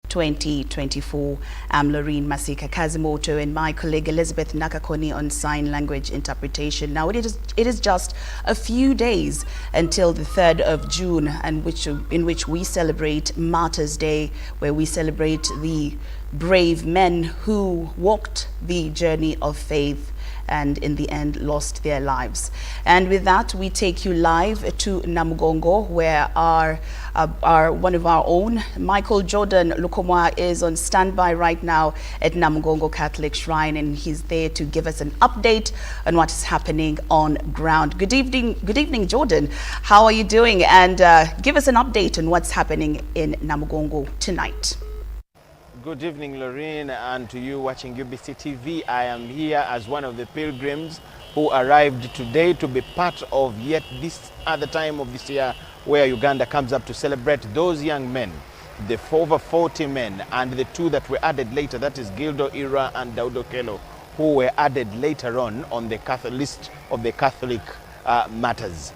2024. I'm Lauryn Masika Kazimoto and my colleague Elizabeth Nakakoni on sign language interpretation. Now it is just a few days until the 3rd of June, and in which we celebrate Martyrs Day, where we celebrate the brave men who walked the journey of faith and in the end lost their lives. And with that, we take you live to Namugongo, where our one of our own, Michael Jordan Lukomwa, is on standby right now at Namugongo Catholic Shrine, and he's there to give us an update on what is happening on ground. Good evening, Jordan. How are you doing? And give us an update on what's happening in Namugongo tonight. Good evening, Lauryn, and to you watching UBC TV. I am here as one of the pilgrims who arrived today to be part of yet this other time of this year where Uganda comes up to celebrate those young men, the over 40 men, and the 2 that were added later, that is Gildo Ira and Daudo Kelo, who were added later on the Catholic list of the Catholic martyrs.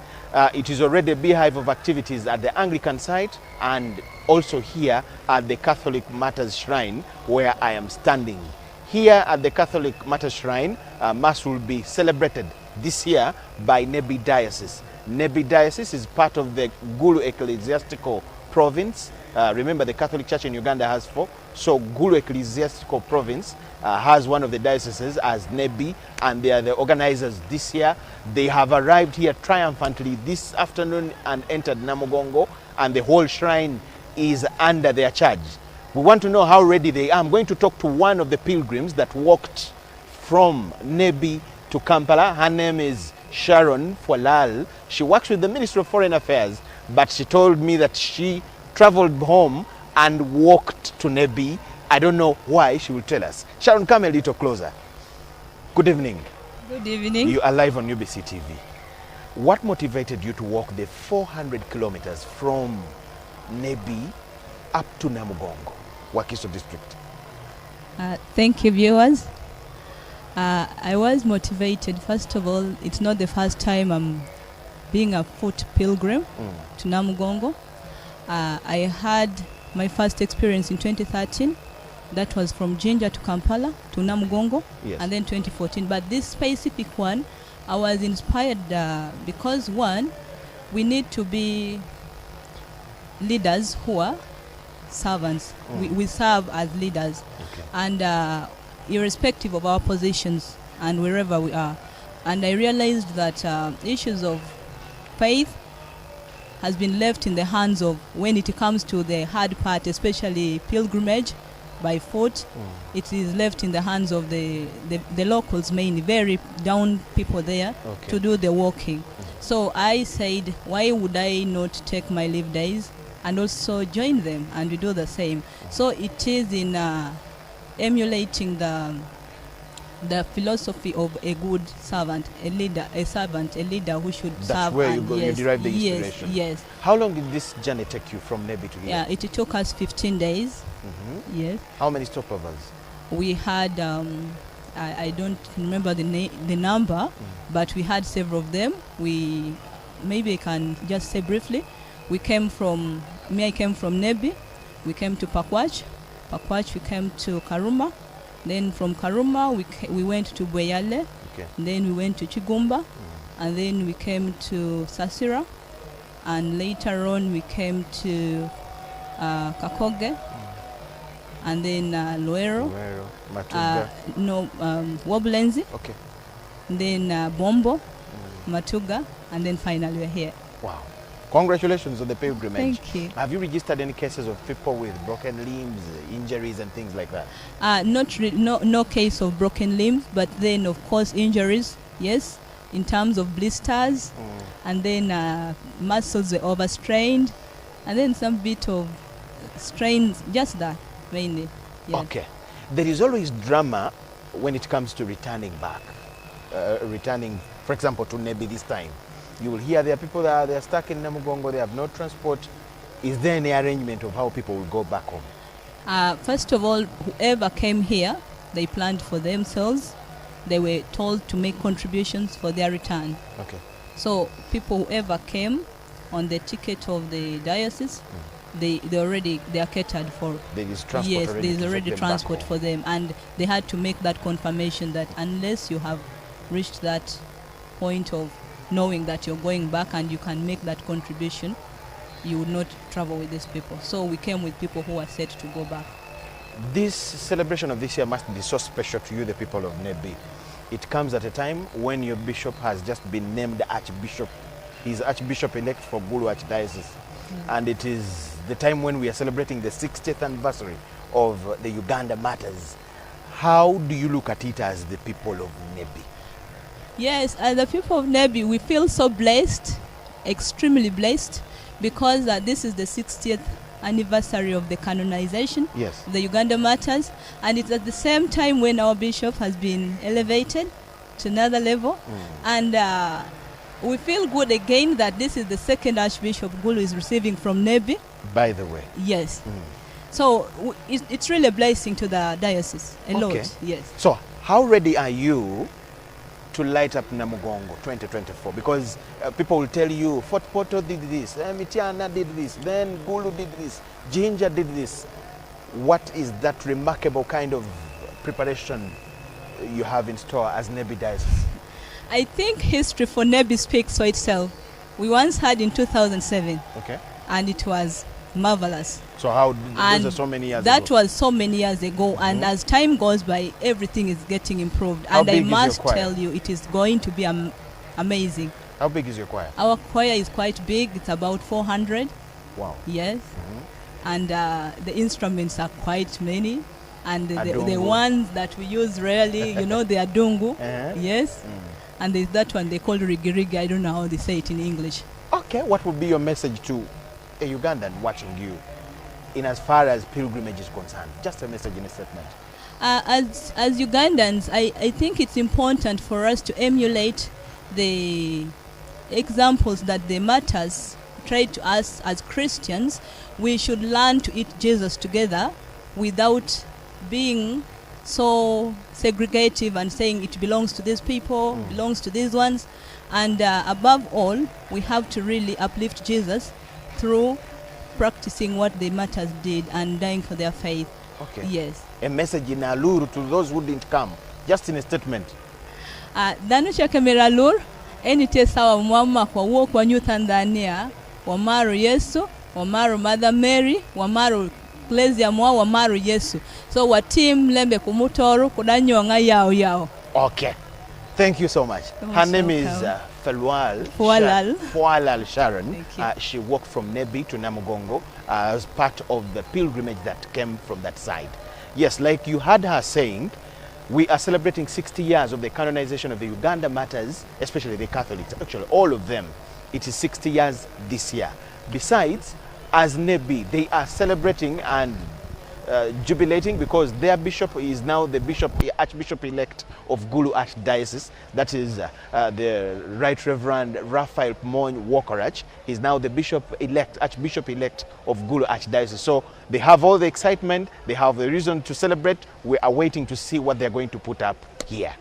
It is already a beehive of activities at the Anglican site and also here at the Catholic Martyrs Shrine, where I am standing. Here at the Catholic Martyrs Shrine, Mass will be celebrated this year by Nebi Diocese. Nebi Diocese is part of the Gulu Ecclesiastical Province. Remember, the Catholic Church in Uganda has 4. So Gulu Ecclesiastical Province has one of the dioceses as Nebi, and they are the organizers this year. They have arrived here triumphantly this afternoon and entered Namugongo, and the whole shrine is under their charge. We want to know how ready they are. I'm going to talk to one of the pilgrims that walked from Nebi to Kampala. Her name is Sharon Fwalal. She works with the Ministry of Foreign Affairs, but she told me that she traveled home and walked to Nebi. I don't know why. She will tell us. Sharon, come a little closer. Good evening. Good evening. You are live on UBC TV. What motivated you to walk the 400 kilometers from Nebi up to Namugongo, Wakiso district? Thank you, viewers. I was motivated. First of all, it's not the first time I'm being a foot pilgrim to Namugongo. I had my first experience in 2013. That was from Jinja to Kampala to Namugongo, yes. And then 2014. But this specific one, I was inspired because, one, we need to be leaders who are servants. We serve as leaders, okay. And irrespective of our positions and wherever we are. And I realized that issues of faith has been left in the hands of, when it comes to the hard part, especially pilgrimage by foot, it is left in the hands of the locals, mainly very down people there, okay, to do the walking. So I said, why would I not take my leave days and also join them and we do the same? So it is in emulating the philosophy of a good servant, a leader who should serve. That's where you derive the inspiration. Yes. How long did this journey take you from Nebi to here? Yeah, it took us 15 days. Yes. How many stopovers? We had, I don't remember the number, but we had several of them. Maybe I can just say briefly. I came from Nebi. We came to Pakwach. We came to Karuma. Then from Karuma, we went to Bweyale. Okay. Then we went to Chigumba. And then we came to Sasira. And later on, we came to Kakoge. And then Luero. Matuga. Woblenzi. Okay. Then Bombo, Matuga. And then finally we're here. Wow. Congratulations on the pilgrimage. Thank you. Have you registered any cases of people with broken limbs, injuries and things like that? No case of broken limbs, but then of course injuries, yes, in terms of blisters, and then muscles were overstrained, and then some bit of strains, just that mainly. Yes. Okay. There is always drama when it comes to returning back, returning, for example, to Nebi this time. You will hear there are people that are stuck in Namugongo, they have no transport. Is there any arrangement of how people will go back home? First of all, whoever came here, they planned for themselves. They were told to make contributions for their return. Okay. So people, whoever came on the ticket of the diocese, they are catered for. There is transport. Yes, already there's to already take them transport back for them, and they had to make that confirmation that unless you have reached that point of knowing that you're going back and you can make that contribution, you would not travel with these people. So we came with people who are set to go back. This celebration of this year must be so special to you, the people of Nebi. It comes at a time when your bishop has just been named Archbishop. He's Archbishop-elect for Gulu Archdiocese. And it is the time when we are celebrating the 60th anniversary of the Uganda martyrs. How do you look at it as the people of Nebi? Yes, as the people of Nebi, we feel so blessed, extremely blessed, because this is the 60th anniversary of the canonization of the Uganda martyrs, and it's at the same time when our bishop has been elevated to another level, and we feel good again that this is the second Archbishop Gulu is receiving from Nebi. By the way. Yes. So it's really a blessing to the diocese, a lot. Yes. So how ready are you to light up Namugongo 2024? Because people will tell you, Fort Porto did this, Mitiana did this, then Gulu did this, Ginger did this. What is that remarkable kind of preparation you have in store as Nebi diocese? I think history for Nebi speaks for itself. We once had in 2007, and it was marvelous. So how, those are so many years ago? That was so many years ago, and as time goes by, everything is getting improved. How and big I is your must choir? tell you, it is going to be amazing. How big is your choir? Our choir is quite big. It's about 400. Wow. Yes. And the instruments are quite many. And the ones that we use rarely, you know, the adungu. Yes. And there's that one they call rigirigi. I don't know how they say it in English. Okay, what would be your message to a Ugandan watching you in as far as pilgrimage is concerned? Just a message in a statement. As Ugandans, I think it's important for us to emulate the examples that the martyrs tried to us as Christians. We should learn to eat Jesus together without being so segregative and saying it belongs to these people, belongs to these ones. And above all, we have to really uplift Jesus through practicing what the martyrs did and dying for their faith. Okay. Yes. A message in Aluru to those who didn't come, just in a statement. Danu chakemera lur, enite sawa mwama kwa uo kwa New Tanzania, wamaru Yesu, wamaru Mother Mary, wamaru Ecclesia mwa wamaru Yesu. So wa team lembe kumutoro kudanyonga yao. Okay. Thank you so much. Her name is Fualal Sharon. She walked from Nebi to Namugongo as part of the pilgrimage that came from that side. Yes, like you heard her saying, we are celebrating 60 years of the canonization of the Uganda martyrs, especially the Catholics, actually all of them. It is 60 years this year. Besides, as Nebi, they are celebrating and jubilating because their bishop is now the Archbishop-elect of Gulu Archdiocese. That is the Right Reverend Raphael Mon Wokorach. He's now the Archbishop-elect of Gulu Archdiocese. So they have all the excitement, they have the reason to celebrate. We are waiting to see what they're going to put up here.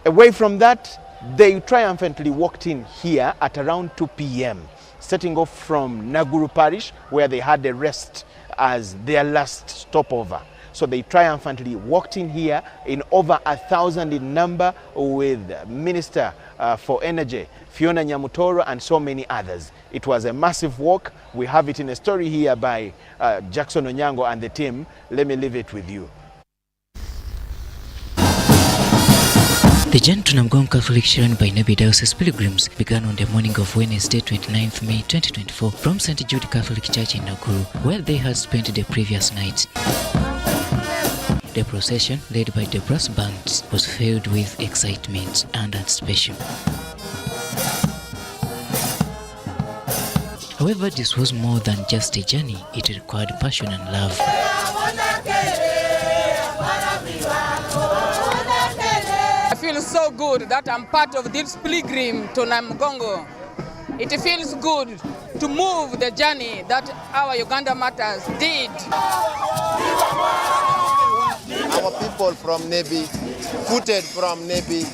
Away from that, they triumphantly walked in here at around 2 p.m., setting off from Naguru Parish, where they had a rest as their last stopover. So they triumphantly walked in here in over 1,000 in number with Minister for Energy, Fiona Nyamutoro, and so many others. It was a massive walk. We have it in a story here by Jackson Onyango and the team. Let me leave it with you. The journey to Namugongo Catholic Shrine by Nebi Diocese pilgrims began on the morning of Wednesday, 29th May 2024 from St. Jude Catholic Church in Nakuru, where they had spent the previous night. The procession, led by the brass bands, was filled with excitement and anticipation. However, this was more than just a journey. It required passion and love. I feel so good that I'm part of this pilgrim to Namugongo. It feels good to move the journey that our Uganda martyrs did. Our people from Nebi, footed from Nebi,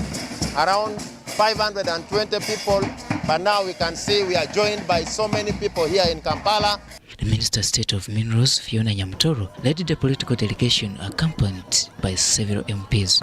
around 520 people, but now we can see we are joined by so many people here in Kampala. The Minister State of Minerals, Fiona Nyamutoro, led the political delegation accompanied by several MPs.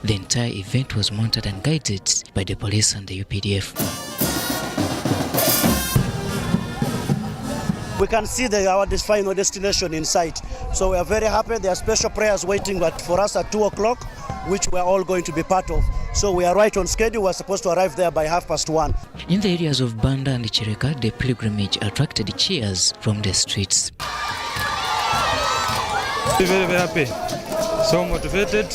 The entire event was monitored and guided by the police and the UPDF. We can see our final destination in sight. So we are very happy. There are special prayers waiting for us at 2 o'clock, which we are all going to be part of. So we are right on schedule. We are supposed to arrive there by 1:30. In the areas of Banda and Chireka, the pilgrimage attracted cheers from the streets. Very, very happy. So motivated.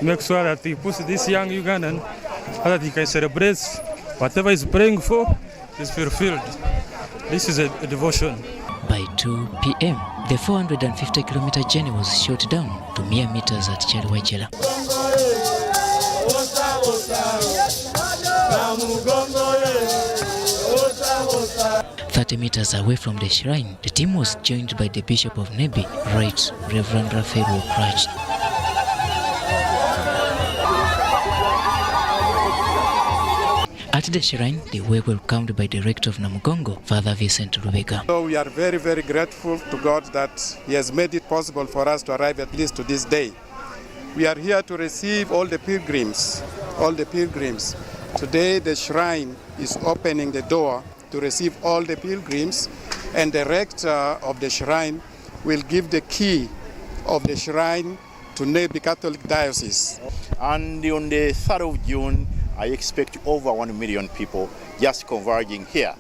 Make sure that we push this young Ugandan so that he can celebrate whatever he's praying for is fulfilled. This is a devotion. By 2 p.m., the 450-kilometer journey was shot down to mere meters at Chaliwajela. 30 meters away from the shrine, the team was joined by the Bishop of Nebi, Right Reverend Raphael Wokrach. At the shrine, they were welcomed by the rector of Namugongo, Father Vincent Rubega. So we are very, very grateful to God that He has made it possible for us to arrive at least to this day. We are here to receive all the pilgrims, Today the shrine is opening the door to receive all the pilgrims, and the rector of the shrine will give the key of the shrine to Nebi Catholic Diocese. And on the 3rd of June, I expect over 1 million people just converging here.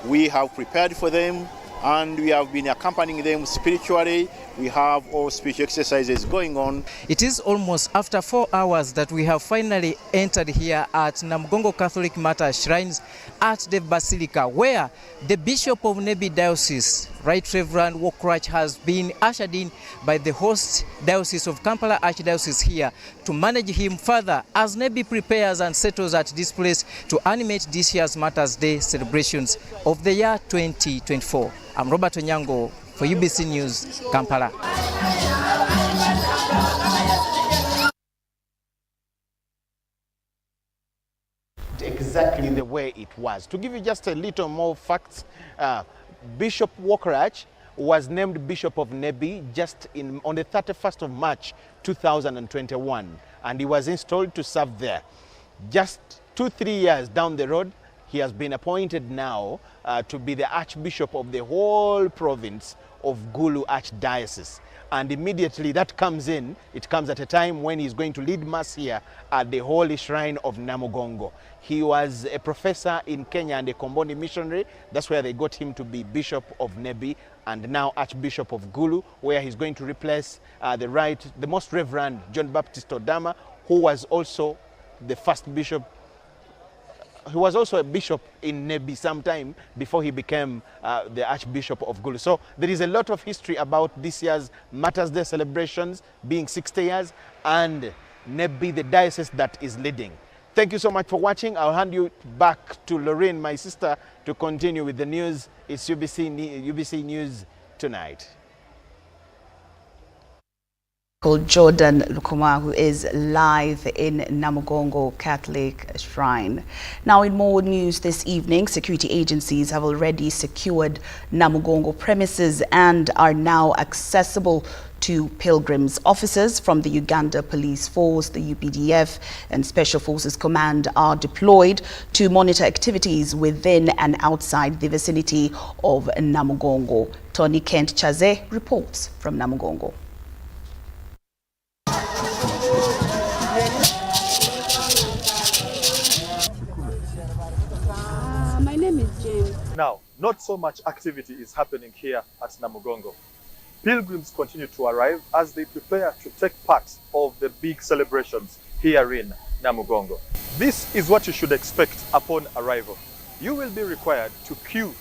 We have prepared for them and we have been accompanying them spiritually. We have all spiritual exercises going on. It is almost after 4 hours that we have finally entered here at Namugongo Catholic Martyrs Shrines at the Basilica, where the Bishop of Nebi Diocese, Right Reverend Wokrach, has been ushered in by the host Diocese of Kampala Archdiocese here to manage him further as Nebi prepares and settles at this place to animate this year's Martyrs Day celebrations of the year 2024. I'm Robert Onyango for UBC News, Kampala. Exactly the way it was. To give you just a little more facts, Bishop Wokrach was named Bishop of Nebi just on the 31st of March 2021, and he was installed to serve there. Just 2-3 years down the road, he has been appointed now to be the Archbishop of the whole province of Gulu Archdiocese. And immediately that comes in, it comes at a time when he's going to lead Mass here at the Holy Shrine of Namugongo. He was a professor in Kenya and a Komboni missionary. That's where they got him to be Bishop of Nebi and now Archbishop of Gulu, where he's going to replace the Most Reverend John Baptist Odama, who was also the first bishop. He was also a bishop in Nebi sometime before he became the Archbishop of Gulu. So there is a lot of history about this year's Martyrs Day celebrations being 60 years and Nebi, the diocese that is leading. Thank you so much for watching. I'll hand you back to Lauryn, my sister, to continue with the news. It's UBC News Tonight. Jordan Lukuma, who is live in Namugongo Catholic Shrine. Now, in more news this evening, security agencies have already secured Namugongo premises and are now accessible to pilgrims. Officers from the Uganda Police Force, the UPDF, and Special Forces Command are deployed to monitor activities within and outside the vicinity of Namugongo. Tony Kent Chaze reports from Namugongo. My name is James. Now, not so much activity is happening here at Namugongo. Pilgrims continue to arrive as they prepare to take part of the big celebrations here in Namugongo. This is what you should expect upon arrival. You will be required to queue,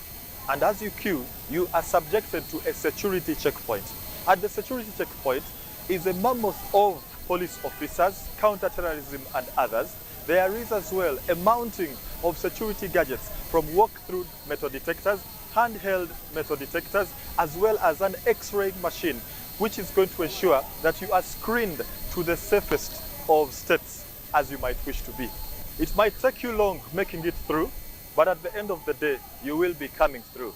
and as you queue, you are subjected to a security checkpoint. At the security checkpoint is a mammoth of police officers, counter-terrorism and others. There is as well a mounting of security gadgets from walk-through metal detectors, handheld metal detectors as well as an X-ray machine, which is going to ensure that you are screened to the safest of states as you might wish to be. It might take you long making it through, but at the end of the day, you will be coming through.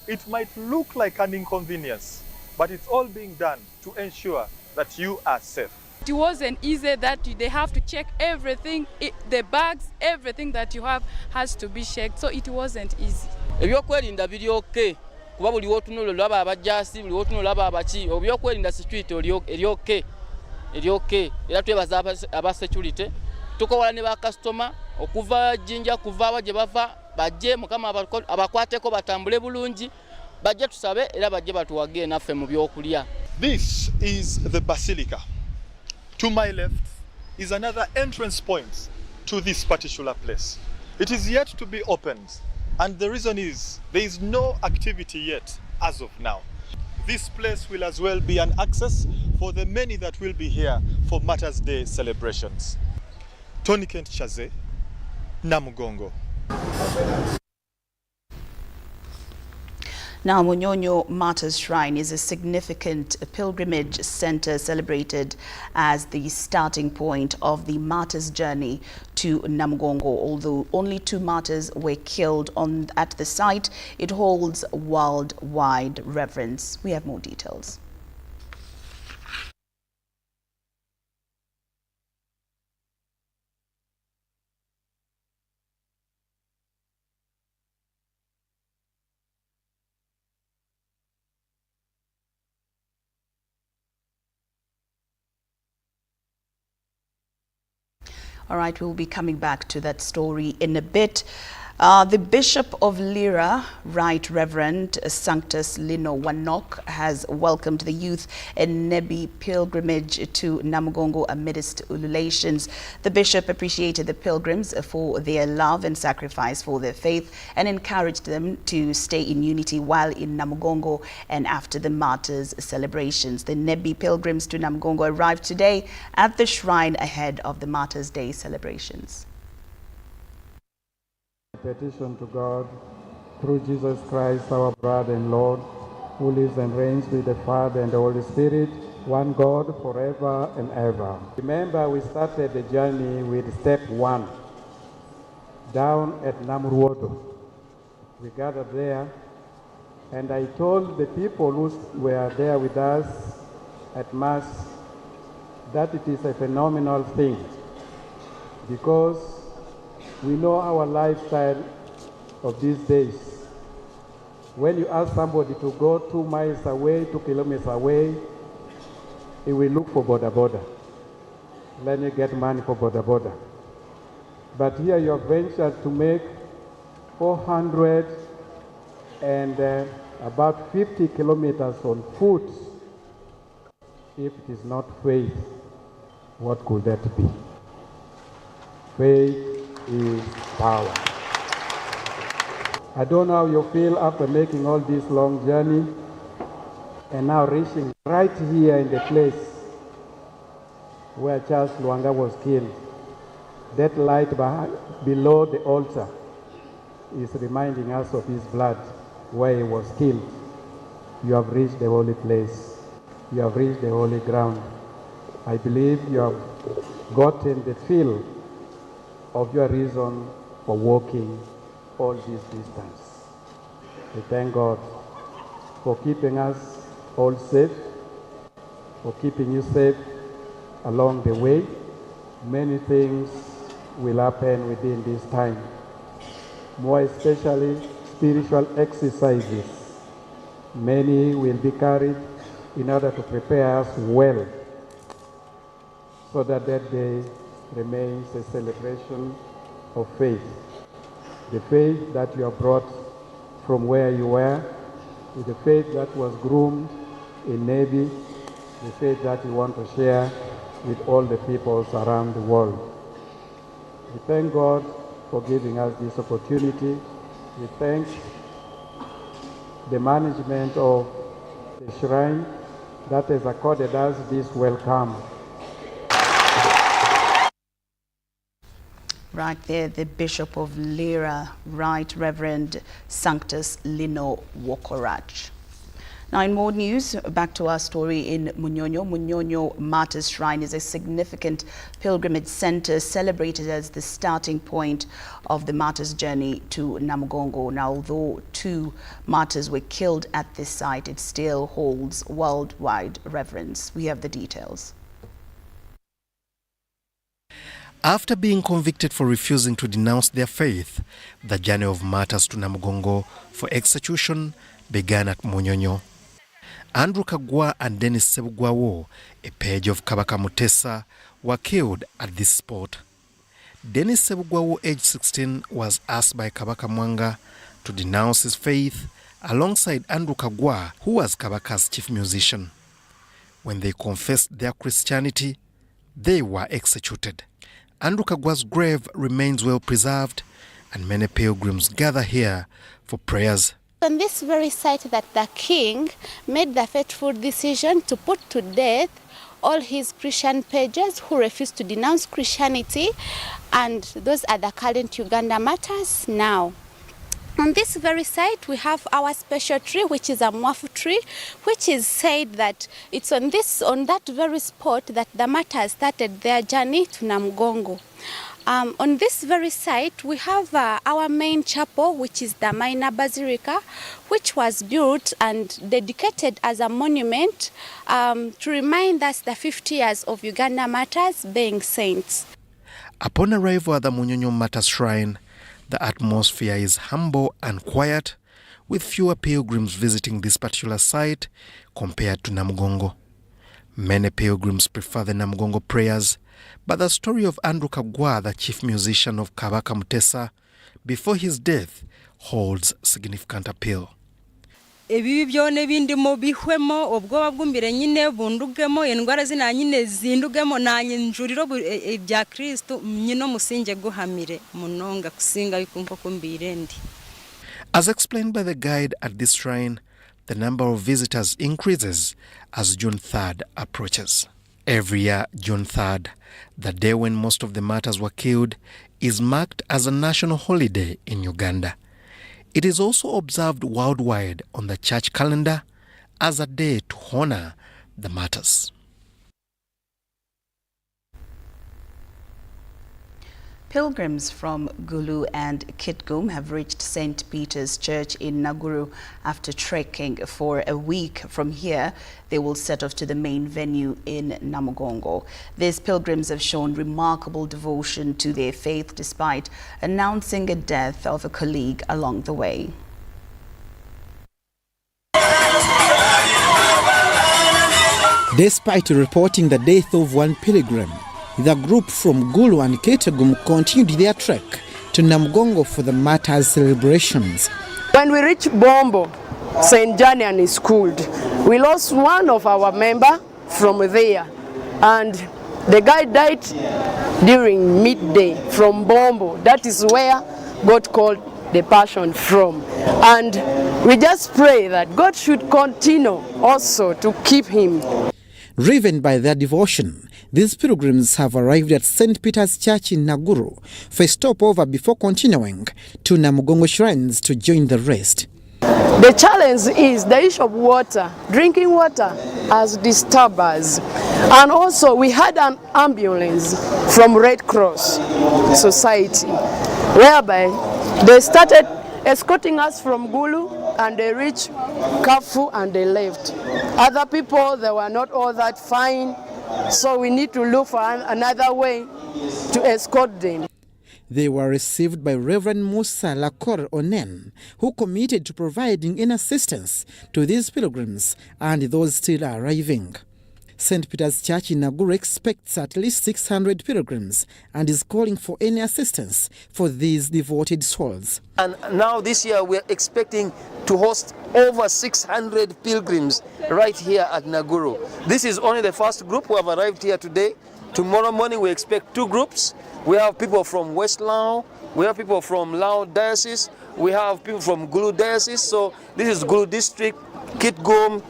It might look like an inconvenience, but it's all being done to ensure that you are safe. It wasn't easy that they have to check everything, the bags, everything that you have has to be checked, so it wasn't easy. Ebyokwerinda biri okay kuba buli wotunula laba abajasi buli wotunula laba abachi ebyokwerinda security eri okay era twebaza aba security tukola ne ba customer okuva jinja kuva abaje bava bajje mukama abakwateko batambule bulungi bajje tusabe era bajje batuwage naffe mu byokulya. This is the Basilica. To my left is another entrance point to this particular place. It is yet to be opened, and the reason is there is no activity yet as of now. This place will as well be an access for the many that will be here for Martyrs Day celebrations. Tony Kent Chaze, Namugongo. Now, Munyonyo Martyrs Shrine is a significant pilgrimage center celebrated as the starting point of the martyrs' journey to Namugongo. Although only 2 martyrs were killed at the site, it holds worldwide reverence. We have more details. All right, we'll be coming back to that story in a bit. The Bishop of Lira, Right Reverend Sanctus Lino Wanok, has welcomed the youth in Nebi pilgrimage to Namugongo amidst ululations. The bishop appreciated the pilgrims for their love and sacrifice for their faith and encouraged them to stay in unity while in Namugongo and after the martyrs' celebrations. The Nebi pilgrims to Namugongo arrived today at the shrine ahead of the Martyrs' Day celebrations. Petition to God through Jesus Christ, our brother and Lord, who lives and reigns with the Father and the Holy Spirit, one God forever and ever. Remember, we started the journey with step 1 down at Namugongo. We gathered there, and I told the people who were there with us at Mass that it is a phenomenal thing, because we know our lifestyle of these days. When you ask somebody to go 2 miles away, 2 kilometers away, he will look for border. Let me get money for border. But here you have ventured to make 400 and about 50 kilometers on foot. If it is not faith, what could that be? Faith is power. I don't know how you feel after making all this long journey and now reaching right here in the place where Charles Lwanga was killed. That light below the altar is reminding us of his blood where he was killed. You have reached the holy place. You have reached the holy ground. I believe you have gotten the feel of your reason for walking all this distance. We thank God for keeping us all safe, for keeping you safe along the way. Many things will happen within this time, more especially spiritual exercises. Many will be carried in order to prepare us well, so that day remains a celebration of faith. The faith that you have brought from where you were, with the faith that was groomed in Nebi, the faith that you want to share with all the peoples around the world. We thank God for giving us this opportunity. We thank the management of the shrine that has accorded us this welcome. Right there, the Bishop of Lira, Right Reverend Sanctus Lino Wokorach. Now, in more news, back to our story in Munyonyo. Munyonyo Martyrs Shrine is a significant pilgrimage center celebrated as the starting point of the martyrs' journey to Namugongo. Now, although 2 martyrs were killed at this site, it still holds worldwide reverence. We have the details. After being convicted for refusing to denounce their faith, the journey of martyrs to Namugongo for execution began at Munyonyo. Andrew Kagwa and Dennis Sebugwawo, a page of Kabaka Mutesa, were killed at this spot. Dennis Sebugwawo, aged 16, was asked by Kabaka Mwanga to denounce his faith alongside Andrew Kagwa, who was Kabaka's chief musician. When they confessed their Christianity, they were executed. Andrew Kagwa's grave remains well preserved, and many pilgrims gather here for prayers. On this very site that the king made the fateful decision to put to death all his Christian pages who refused to denounce Christianity, and those are the current Uganda martyrs now. On this very site, we have our special tree, which is a mwafu tree, which is said that it's on that very spot that the martyrs started their journey to Namugongo. On this very site, we have our main chapel, which is the minor basilica, which was built and dedicated as a monument to remind us the 50 years of Uganda martyrs being saints. Upon arrival at the Munyonyo Martyrs Shrine, the atmosphere is humble and quiet, with fewer pilgrims visiting this particular site compared to Namugongo. Many pilgrims prefer the Namugongo prayers, but the story of Andrew Kagwa, the chief musician of Kabaka Mutesa, before his death, holds significant appeal. Ebibi byone bindimo bihwemo obwoba bwumbire nyine bundugemo endwara zina nyine zindugemo nanye njuriro bya Kristo nyino musinge guhamire munonga kusinga bikumva kumbire ndi. As explained by the guide at this shrine, the number of visitors increases as June 3rd approaches. Every year, June 3rd, the day when most of the martyrs were killed, is marked as a national holiday in Uganda. It is also observed worldwide on the church calendar as a day to honor the martyrs. Pilgrims from Gulu and Kitgum have reached St. Peter's Church in Naguru after trekking for a week. From here, they will set off to the main venue in Namugongo. These pilgrims have shown remarkable devotion to their faith despite announcing a death of a colleague along the way. Despite reporting the death of one pilgrim, the group from Gulu and Kitgum continued their trek to Namugongo for the martyrs' celebrations. When we reached Bombo, St. Janian is schooled. We lost one of our members from there, and the guy died during midday from Bombo. That is where God called the passion from. And we just pray that God should continue also to keep him. Driven by their devotion, these pilgrims have arrived at St. Peter's Church in Naguru for a stopover before continuing to Namugongo shrines to join the rest. The challenge is the issue of water. Drinking water has disturbed us. And also we had an ambulance from Red Cross Society, whereby they started escorting us from Gulu and they reached Kafu and they left. Other people, they were not all that fine, so we need to look for another way to escort them. They were received by Reverend Musa Lakor Onen, who committed to providing any assistance to these pilgrims and those still arriving. St. Peter's Church in Naguru expects at least 600 pilgrims and is calling for any assistance for these devoted souls. And now this year we're expecting to host over 600 pilgrims right here at Naguru. This is only the first group who have arrived here today. Tomorrow morning we expect 2 groups. We have people from West Lao, we have people from Lao Diocese, we have people from Gulu Diocese. So this is Gulu District, Kitgum,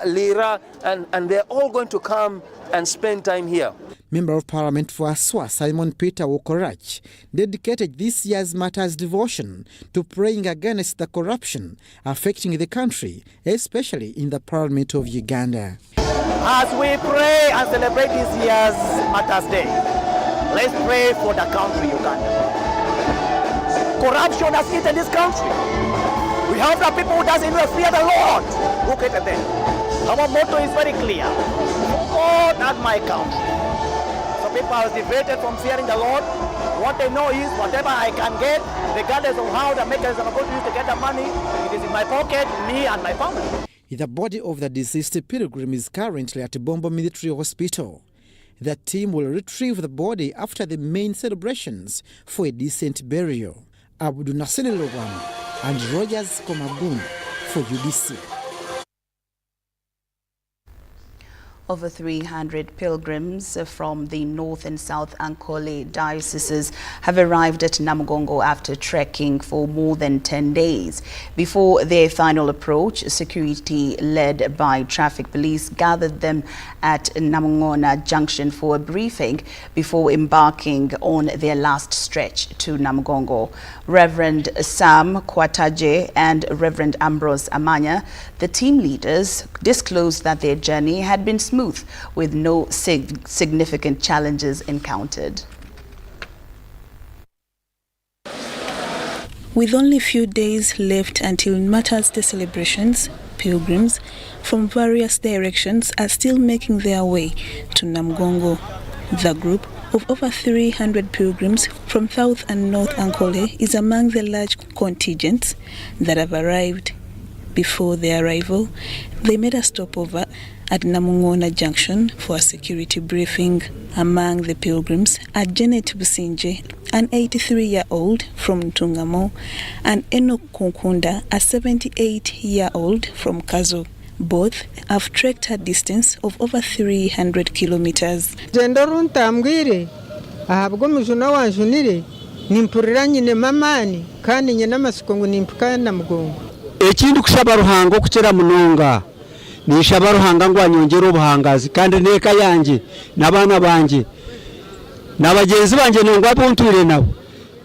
Lira, and they're all going to come and spend time here. Member of Parliament for Aswa, Simon Peter Wokorach, dedicated this year's Martyrs devotion to praying against the corruption affecting the country, especially in the Parliament of Uganda. As we pray and celebrate this year's Martyrs Day, let's pray for the country, Uganda. Corruption has eaten this country. We have the people who doesn't even fear the Lord. Look at them. Our motto is very clear. God and my country. So people are diverted from fearing the Lord. What they know is whatever I can get, regardless of how the mechanism are going to use to get the money, it is in my pocket, me and my family. The body of the deceased pilgrim is currently at Bombo Military Hospital. The team will retrieve the body after the main celebrations for a decent burial. Abdul Nasir Lowan and Rogers Komagun for UBC. Over 300 pilgrims from the North and South Ankole dioceses have arrived at Namugongo after trekking for more than 10 days. Before their final approach, security led by traffic police gathered them at Namugongo Junction for a briefing before embarking on their last stretch to Namugongo. Reverend Sam Kwataje and Reverend Ambrose Amanya, the team leaders, disclosed that their journey had been smooth with no significant challenges encountered. With only a few days left until Martyrs Day celebrations, pilgrims from various directions are still making their way to Namugongo. The group of over 300 pilgrims from South and North Ankole is among the large contingents that have arrived. Before their arrival, they made a stopover at Namugongo Junction for a security briefing. Among the pilgrims are Janet Businje, an 83-year-old from Ntungamo, and Enoch Kunkunda, a 78-year-old from Kazo. Both have trekked a distance of over 300 kilometers. Ekintu kushaba ruhango kuchera munonga nishaba ruhanga ngo anyongera ubuhangazi kandi neka yanje nabana banje nabagenzi banje nongwa bonture nabo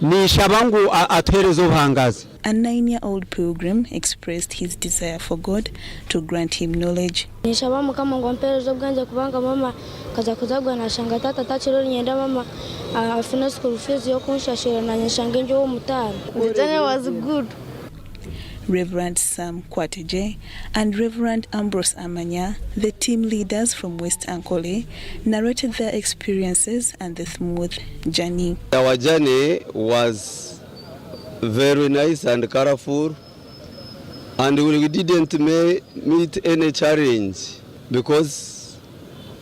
nishaba ngo athereza ubuhangazi. A 9-year-old pilgrim expressed his desire for God to grant him knowledge. Nishaba mukama ngo mperezo bwanje kubanga mama kaza kuzagwa na shanga tata tachiro nyenda mama afuna school fees yo kunshashira na nyeshange njo wo mutaro. The journey was good. Reverend Sam Kwataje and Reverend Ambrose Amanya, the team leaders from West Ankole, narrated their experiences and the smooth journey. Our journey was very nice and colorful, and we didn't meet any challenge because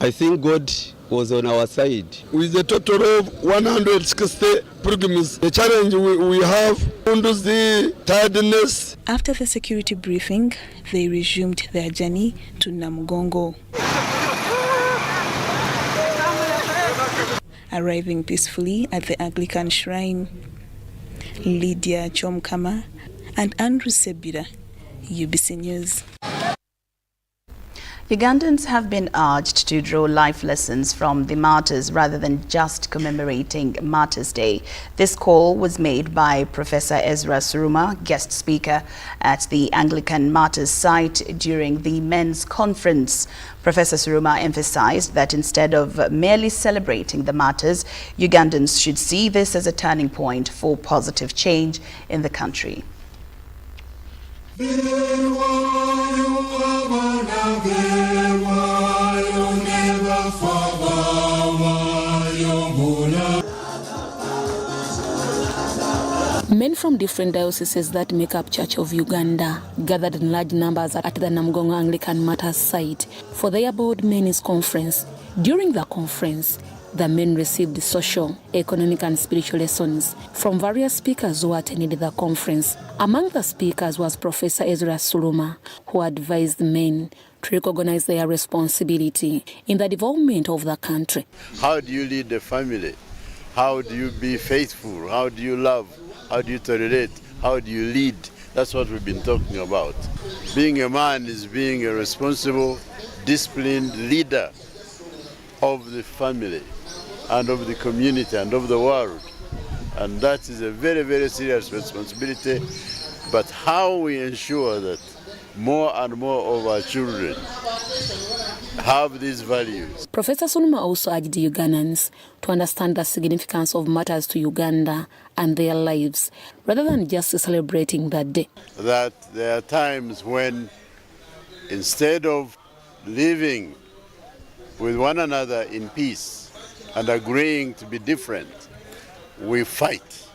I think God was on our side. With a total of 160 pilgrims, the challenge we have is the tiredness. After the security briefing, they resumed their journey to Namugongo. Arriving peacefully at the Anglican shrine, Lydia Chomkama and Andrew Sebira, UBC News. Ugandans have been urged to draw life lessons from the martyrs rather than just commemorating Martyrs Day. This call was made by Professor Ezra Suruma, guest speaker at the Anglican Martyrs site during the men's conference. Professor Suruma emphasized that instead of merely celebrating the martyrs, Ugandans should see this as a turning point for positive change in the country. Men from different dioceses that make up Church of Uganda gathered in large numbers at the Namugongo Anglican Martyrs site for their board men's conference. During the conference, the men received social, economic and spiritual lessons from various speakers who attended the conference. Among the speakers was Professor Ezra Suruma, who advised men to recognize their responsibility in the development of the country. How do you lead the family? How do you be faithful? How do you love? How do you tolerate? How do you lead? That's what we've been talking about. Being a man is being a responsible, disciplined leader. of the family and of the community and of the world. And that is a very, very serious responsibility. But how we ensure that more and more of our children have these values. Professor Sunuma also urged the Ugandans to understand the significance of martyrs to Uganda and their lives, rather than just celebrating that day. That there are times when, instead of living with one another in peace and agreeing to be different, we fight,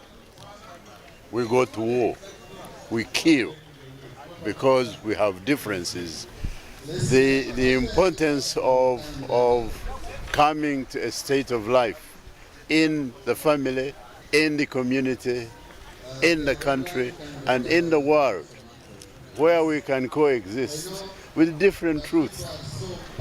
we go to war, we kill, because we have differences. The importance of coming to a state of life in the family, in the community, in the country, and in the world, where we can coexist with different truths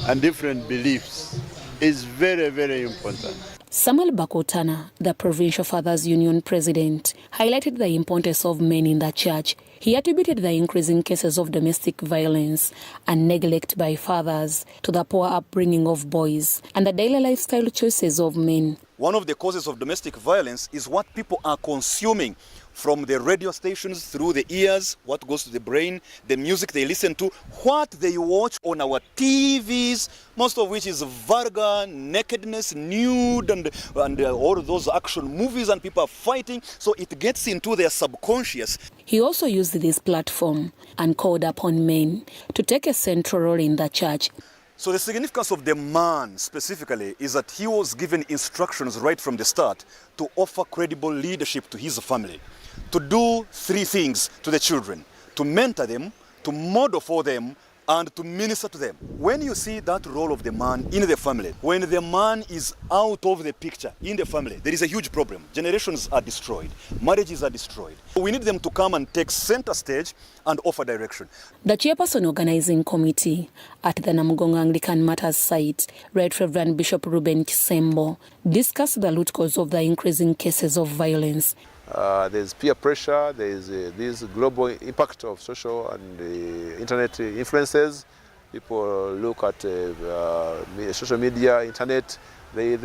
and different beliefs, is very, very important. Samuel Bakotana, the Provincial Fathers Union president, highlighted the importance of men in the church. He attributed the increasing cases of domestic violence and neglect by fathers to the poor upbringing of boys and the daily lifestyle choices of men. One of the causes of domestic violence is what people are consuming from the radio stations, through the ears, what goes to the brain, the music they listen to, what they watch on our TVs, most of which is vulgar, nakedness, nude, and all those action movies, and people are fighting, so it gets into their subconscious. He also used this platform and called upon men to take a central role in the church. So the significance of the man specifically is that he was given instructions right from the start to offer credible leadership to his family, to do three things to the children: to mentor them, to model for them, and to minister to them. When you see that role of the man in the family, when the man is out of the picture in the family, there is a huge problem. Generations are destroyed, marriages are destroyed. We need them to come and take center stage and offer direction. The chairperson organizing committee at the Namugongo Anglican Martyrs site, Right Reverend Bishop Ruben Kisembo, discussed the root cause of the increasing cases of violence. There's peer pressure, there's this global impact of social and internet influences. People look at social media, internet, they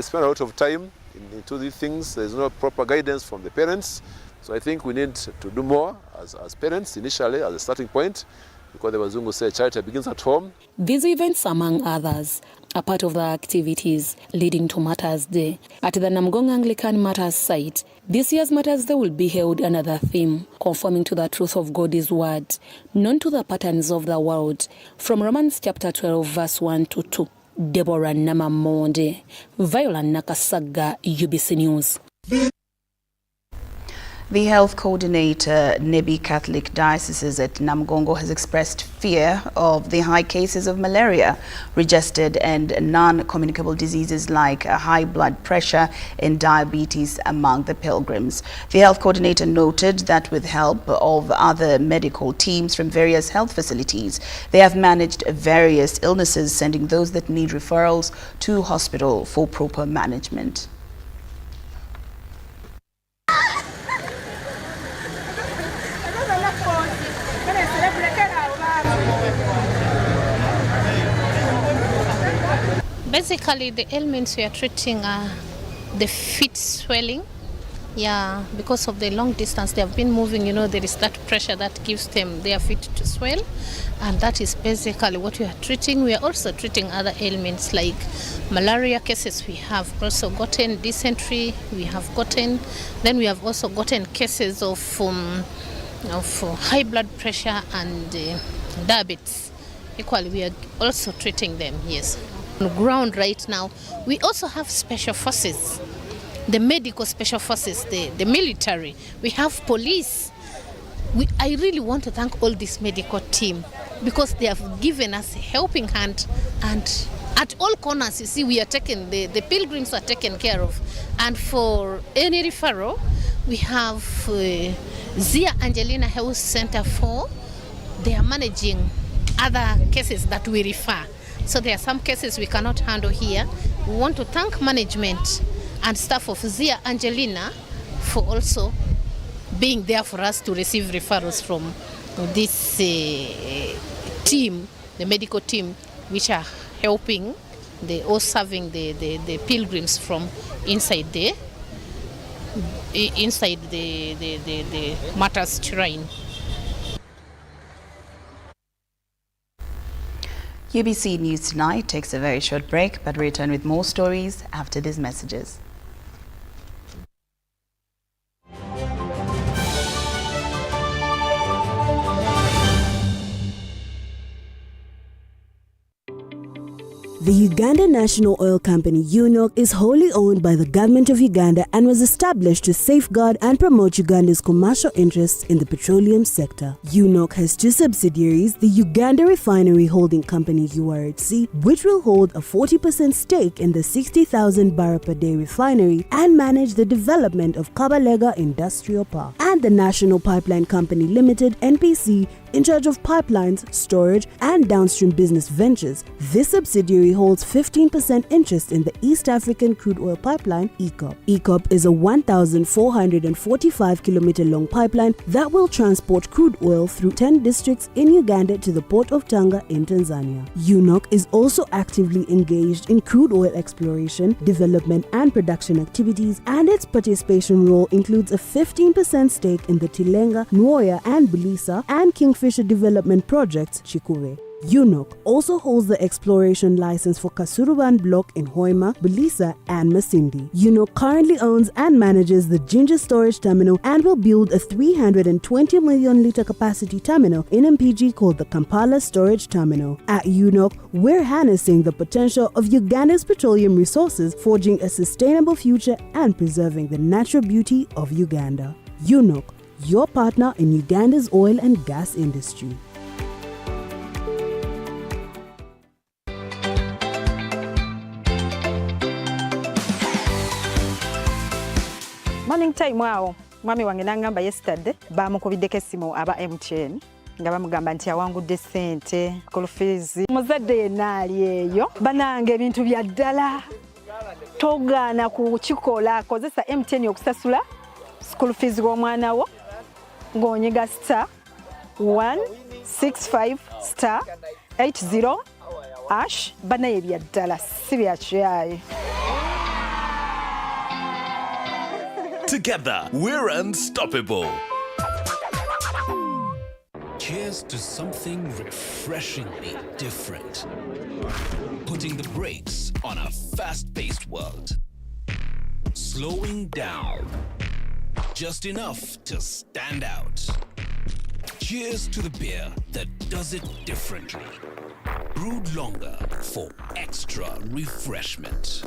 spend a lot of time into these things. There's no proper guidance from the parents. So I think we need to do more as parents initially, as a starting point, because the Wazungu say charity begins at home. These events, among others, are part of the activities leading to Martyrs Day. At the Namugongo Anglican Martyrs site, this year's Martyrs Day will be held under the theme, conforming to the truth of God's word, known to the patterns of the world. From Romans chapter 12, verse 1 to 2. Deborah Namamonde, Viola Nakasaga, UBC News. The health coordinator, Nebi Catholic Diocese at Namugongo, has expressed fear of the high cases of malaria, registered and non-communicable diseases like high blood pressure and diabetes among the pilgrims. The health coordinator noted that with help of other medical teams from various health facilities, they have managed various illnesses, sending those that need referrals to hospital for proper management. Basically, the ailments we are treating are the feet swelling. Yeah, because of the long distance they have been moving, there is that pressure that gives them their feet to swell. And that is basically what we are treating. We are also treating other ailments like malaria cases. We have also gotten dysentery. We have gotten cases of high blood pressure and diabetes. Equally, we are also treating them, yes. On the ground right now, we also have special forces, the medical special forces, the military, we have police. I really want to thank all this medical team because they have given us a helping hand, and at all corners, you see, we are taken, the pilgrims are taken care of. And for any referral, we have Zia Angelina Health Center they are managing other cases that we refer. So there are some cases we cannot handle here. We want to thank management and staff of Zia Angelina for also being there for us to receive referrals from this team, the medical team, which are helping all serving the pilgrims from inside the martyrs shrine. UBC News Tonight takes a very short break, but we return with more stories after these messages. The Uganda National Oil Company, UNOC, is wholly owned by the government of Uganda and was established to safeguard and promote Uganda's commercial interests in the petroleum sector. UNOC has two subsidiaries, the Uganda Refinery Holding Company, URHC, which will hold a 40% stake in the 60,000 barrel per day refinery and manage the development of Kabalega Industrial Park, and the National Pipeline Company Limited, NPC, in charge of pipelines, storage, and downstream business ventures. This subsidiary holds 15% interest in the East African Crude Oil Pipeline, EACOP. EACOP is a 1,445-kilometer long pipeline that will transport crude oil through 10 districts in Uganda to the port of Tanga in Tanzania. UNOC is also actively engaged in crude oil exploration, development, and production activities, and its participation role includes a 15% stake in the Tilenga, Nwoya, and Bulisa, and Kingfisher development projects, Chikure. UNOC also holds the exploration license for Kasuruban Block in Hoima, Bulisa, and Masindi. UNOC currently owns and manages the Jinja Storage Terminal and will build a 320 million litre capacity terminal in MPG called the Kampala Storage Terminal. At UNOC, we're harnessing the potential of Uganda's petroleum resources, forging a sustainable future and preserving the natural beauty of Uganda. UNOC, your partner in Uganda's oil and gas industry. Morning time wao mwami wange nangamba yesterday bamukubiddeko essimu aba MTN nga bamugamba nti awangudde ssente school fees muzadde yenna ali eyo banange ebintu bya ddala togaana kukikola kozesa MTN okusasula school fees w'omwana wo ng'onyiga star 165 star 80 hash banaye bya ddala si bya kyayi. Together, we're unstoppable. Cheers to something refreshingly different. Putting the brakes on a fast-paced world. Slowing down. Just enough to stand out. Cheers to the beer that does it differently. Brewed longer for extra refreshment.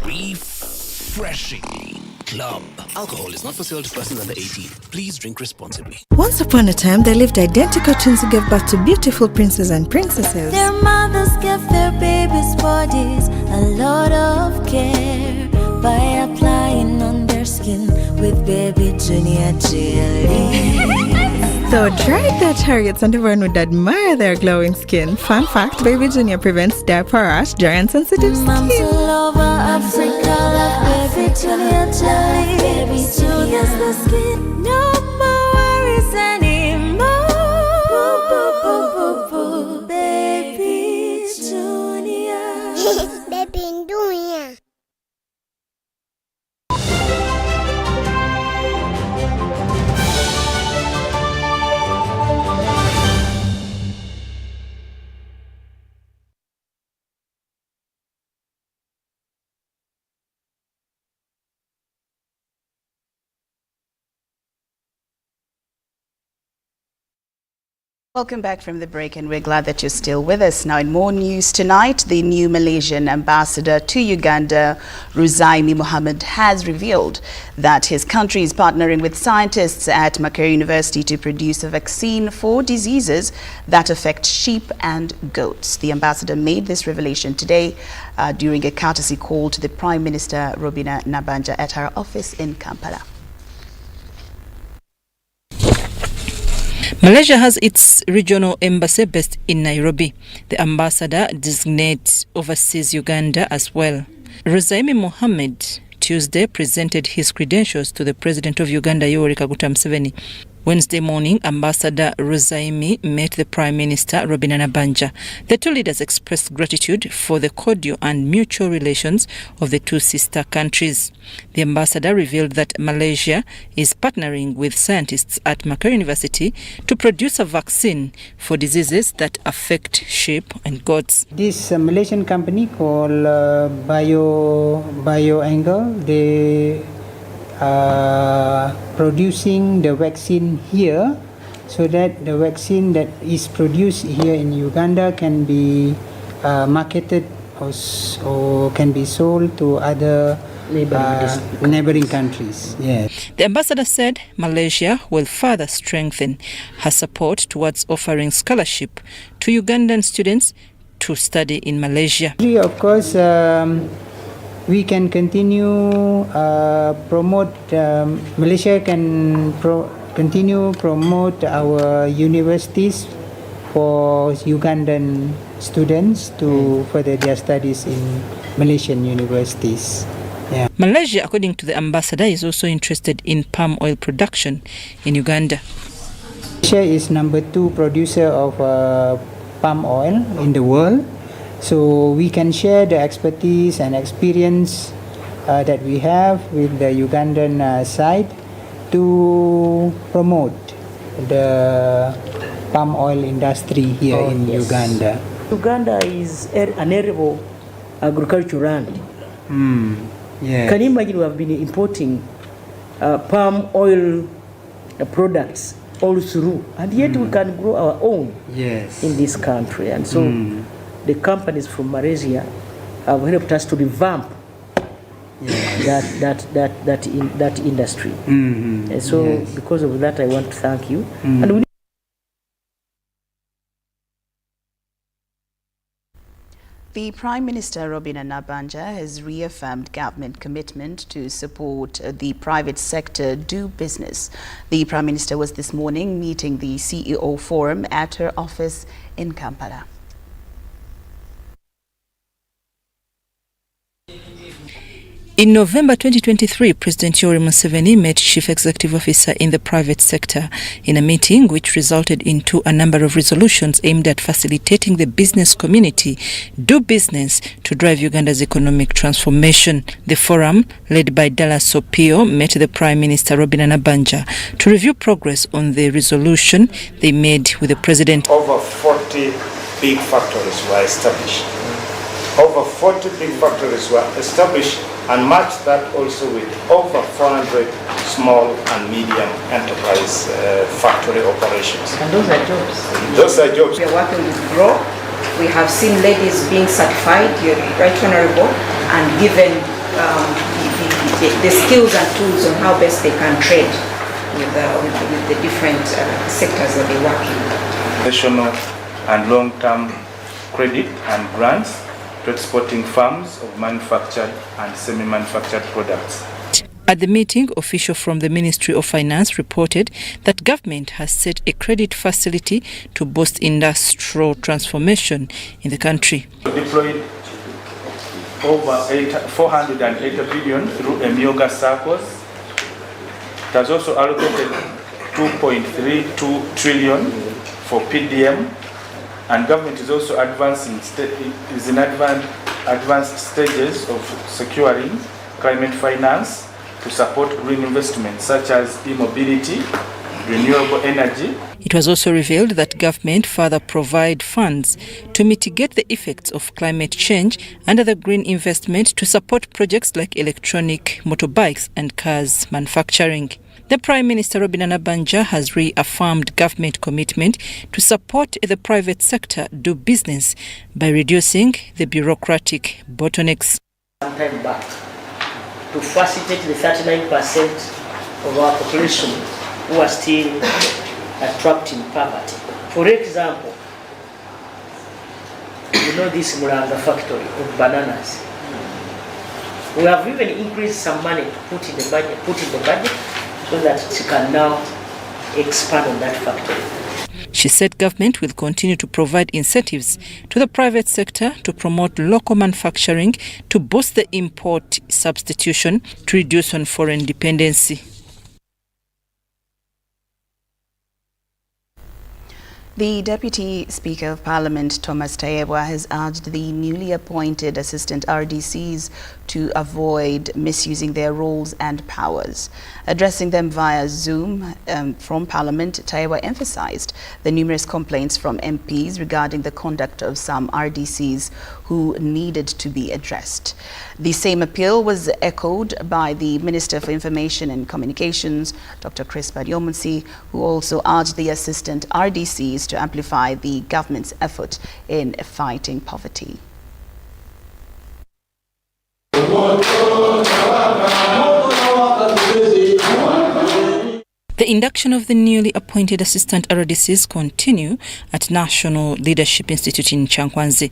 Refreshingly Club. Alcohol is not for sale to persons under 18. Please drink responsibly. Once upon a time, there lived identical twins who gave birth to beautiful princes and princesses. Their mothers gave their babies' bodies a lot of care by applying on their skin with Baby Junior jelly. Though dried their chariots and everyone would admire their glowing skin. Fun fact, Baby Junior prevents diaper rash, dry and sensitive skin. Moms all over Africa love Baby Junior jelly. Baby Junior's the skin. No more worries anymore. Boo, boo, boo, boo, boo. Baby Junior. Baby Junior. Welcome back from the break, and we're glad that you're still with us. Now, in more news tonight, the new Malaysian ambassador to Uganda, Ruzaimi Mohammed, has revealed that his country is partnering with scientists at Makerere University to produce a vaccine for diseases that affect sheep and goats. The ambassador made this revelation today during a courtesy call to the Prime Minister, Robina Nabanja, at her office in Kampala. Malaysia has its regional embassy based in Nairobi. The ambassador designates oversees Uganda as well. Ruzaimi Mohammed Tuesday presented his credentials to the President of Uganda, Yoweri Kaguta Museveni. Wednesday morning, Ambassador Rosaimi met the Prime Minister Robin Anabanja. The two leaders expressed gratitude for the cordial and mutual relations of the two sister countries. The ambassador revealed that Malaysia is partnering with scientists at Macquarie University to produce a vaccine for diseases that affect sheep and goats. This Malaysian company called BioAngle, they producing the vaccine here, so that the vaccine that is produced here in Uganda can be marketed or can be sold to other neighboring countries. Yeah. The ambassador said Malaysia will further strengthen her support towards offering scholarship to Ugandan students to study in Malaysia. Of course, we can continue promote, Malaysia can continue promote our universities for Ugandan students to further their studies in Malaysian universities. Yeah. Malaysia, according to the ambassador, is also interested in palm oil production in Uganda. Malaysia is number 2 producer of palm oil in the world. So we can share the expertise and experience that we have with the Ugandan side to promote the palm oil industry here in Uganda. Uganda is an arable agricultural land. Yes. Can you imagine we have been importing palm oil products all through, and yet we can grow our own in this country, and so the companies from Malaysia have helped us to revamp that industry. And so because of that, I want to thank you. And we The Prime Minister Robin Anabanja has reaffirmed government commitment to support the private sector do business. The Prime Minister was this morning meeting the CEO Forum at her office in Kampala. In November 2023, President Lauryn Masika Kazimoto met Chief Executive Officer in the private sector in a meeting which resulted into a number of resolutions aimed at facilitating the business community do business to drive Uganda's economic transformation. The forum, led by Dallas Opio, met the Prime Minister Robin Anabanja to review progress on the resolution they made with the President. Over 40 big factories were established. Over 40 big factories were established, and match that also with over 400 small and medium enterprise factory operations. And those are jobs. Those are jobs. We are working with GROW. We have seen ladies being certified, you're right honorable, and given the skills and tools on how best they can trade with the different sectors that they work in. National and long-term credit and grants to exporting firms of manufactured and semi-manufactured products. At the meeting, official from the Ministry of Finance reported that government has set a credit facility to boost industrial transformation in the country. Deployed over 480 billion through Emyoga circles. It has also allocated 2.32 trillion for PDM. And government is also is in advanced stages of securing climate finance to support green investments such as e-mobility, renewable energy. It was also revealed that government further provide funds to mitigate the effects of climate change under the green investment to support projects like electronic motorbikes and cars manufacturing. The Prime Minister Robin Anabanja has reaffirmed government commitment to support the private sector do business by reducing the bureaucratic bottlenecks. Some time back, to facilitate the 39% of our population who are still trapped in poverty. For example, you know this Mulanga factory of bananas. We have even increased some money to put in the budget, so that she can now expand on that factory. She said government will continue to provide incentives to the private sector to promote local manufacturing, to boost the import substitution, to reduce on foreign dependency. The Deputy Speaker of Parliament, Thomas Tayebwa, has urged the newly appointed assistant RDCs to avoid misusing their roles and powers. Addressing them via Zoom from Parliament, Tayebwa emphasized the numerous complaints from MPs regarding the conduct of some RDCs who needed to be addressed. The same appeal was echoed by the Minister for Information and Communications, Dr. Chris Baryomunsi, who also urged the assistant RDCs to amplify the government's effort in fighting poverty. The induction of the newly appointed assistant RDCs continue at National Leadership Institute in Chankwanzi.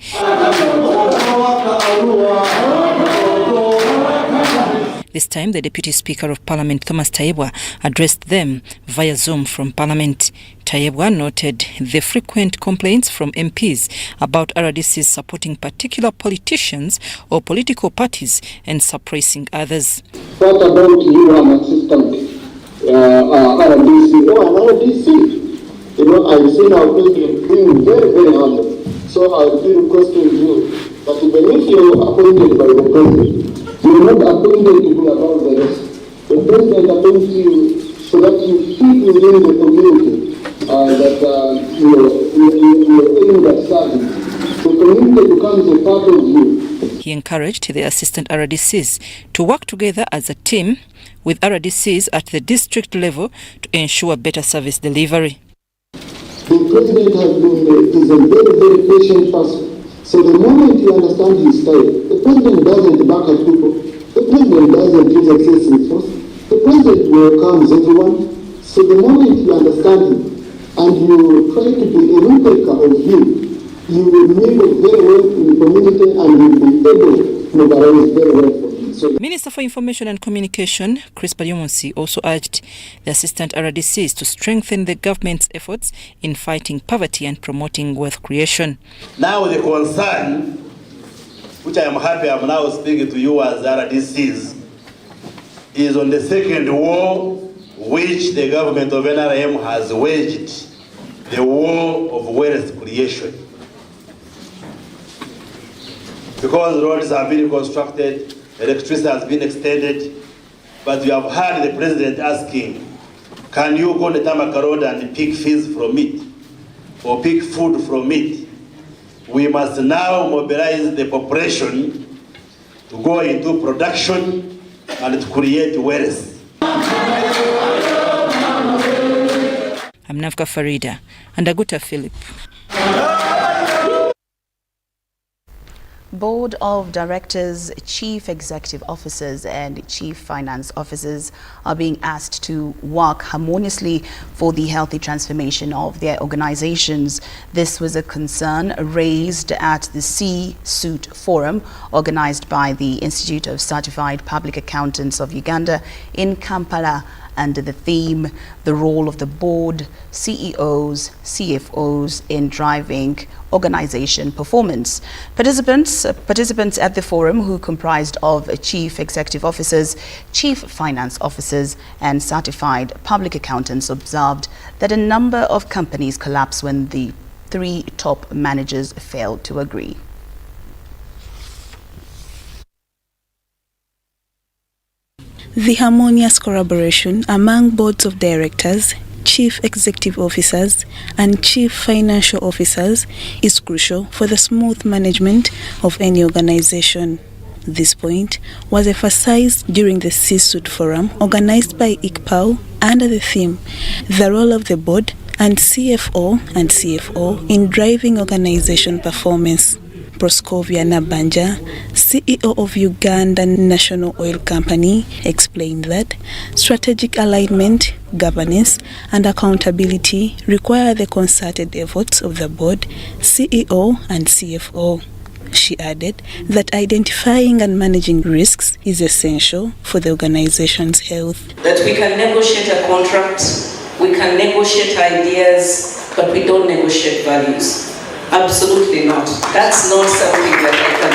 This time, the Deputy Speaker of Parliament, Thomas Tayebwa, addressed them via Zoom from Parliament. Tayebwa noted the frequent complaints from MPs about RDCs supporting particular politicians or political parties and suppressing others. What about you, an assistant RDC or an RDC? You know, I've seen our president doing very, very hard. So I feel questioning you that even if you're appointed by the president, you're not appointed to be about the rest. The president appoints you so that you fit within the community that you're aimed at serving. The community becomes a part of you. He encouraged the assistant RDCs to work together as a team with RDCs at the district level to ensure better service delivery. The president is a very, very patient person. So the moment you understand his style, the president doesn't back at people. The president doesn't use excessive force. The president welcomes everyone. So the moment you understand him and you try to be a replica of him, you will mingle very well in the community and will be able to mobilize very well for him. Minister for Information and Communication, Chris Baryomunsi, also urged the assistant RDCs to strengthen the government's efforts in fighting poverty and promoting wealth creation. Now the concern, which I am happy I'm now speaking to you as RDCs, is on the second war which the government of NRM has waged, the war of wealth creation. Because roads have been constructed, electricity has been extended, but we have heard the president asking, can you go to Tamaka Road and pick fees from it, or pick food from it? We must now mobilize the population to go into production and to create wealth. I'm Navka Farida and Aguta Philip. Board of Directors, Chief Executive Officers and Chief Finance Officers are being asked to work harmoniously for the healthy transformation of their organizations. This was a concern raised at the C-Suite Forum organized by the Institute of Certified Public Accountants of Uganda in Kampala, under the theme, the role of the board, CEOs, CFOs in driving organization performance. Participants at the forum, who comprised of chief executive officers, chief finance officers and certified public accountants, observed that a number of companies collapsed when the three top managers failed to agree. The harmonious collaboration among boards of directors, chief executive officers, and chief financial officers is crucial for the smooth management of any organization. This point was emphasized during the C-Suite Forum organized by ICPAO under the theme, the role of the board and CFO in driving organization performance. Proscovia Nabanja, CEO of Uganda National Oil Company, explained that strategic alignment, governance, and accountability require the concerted efforts of the board, CEO, and CFO. She added that identifying and managing risks is essential for the organization's health. That we can negotiate a contract, we can negotiate ideas, but we don't negotiate values. Absolutely not. That's not something that I can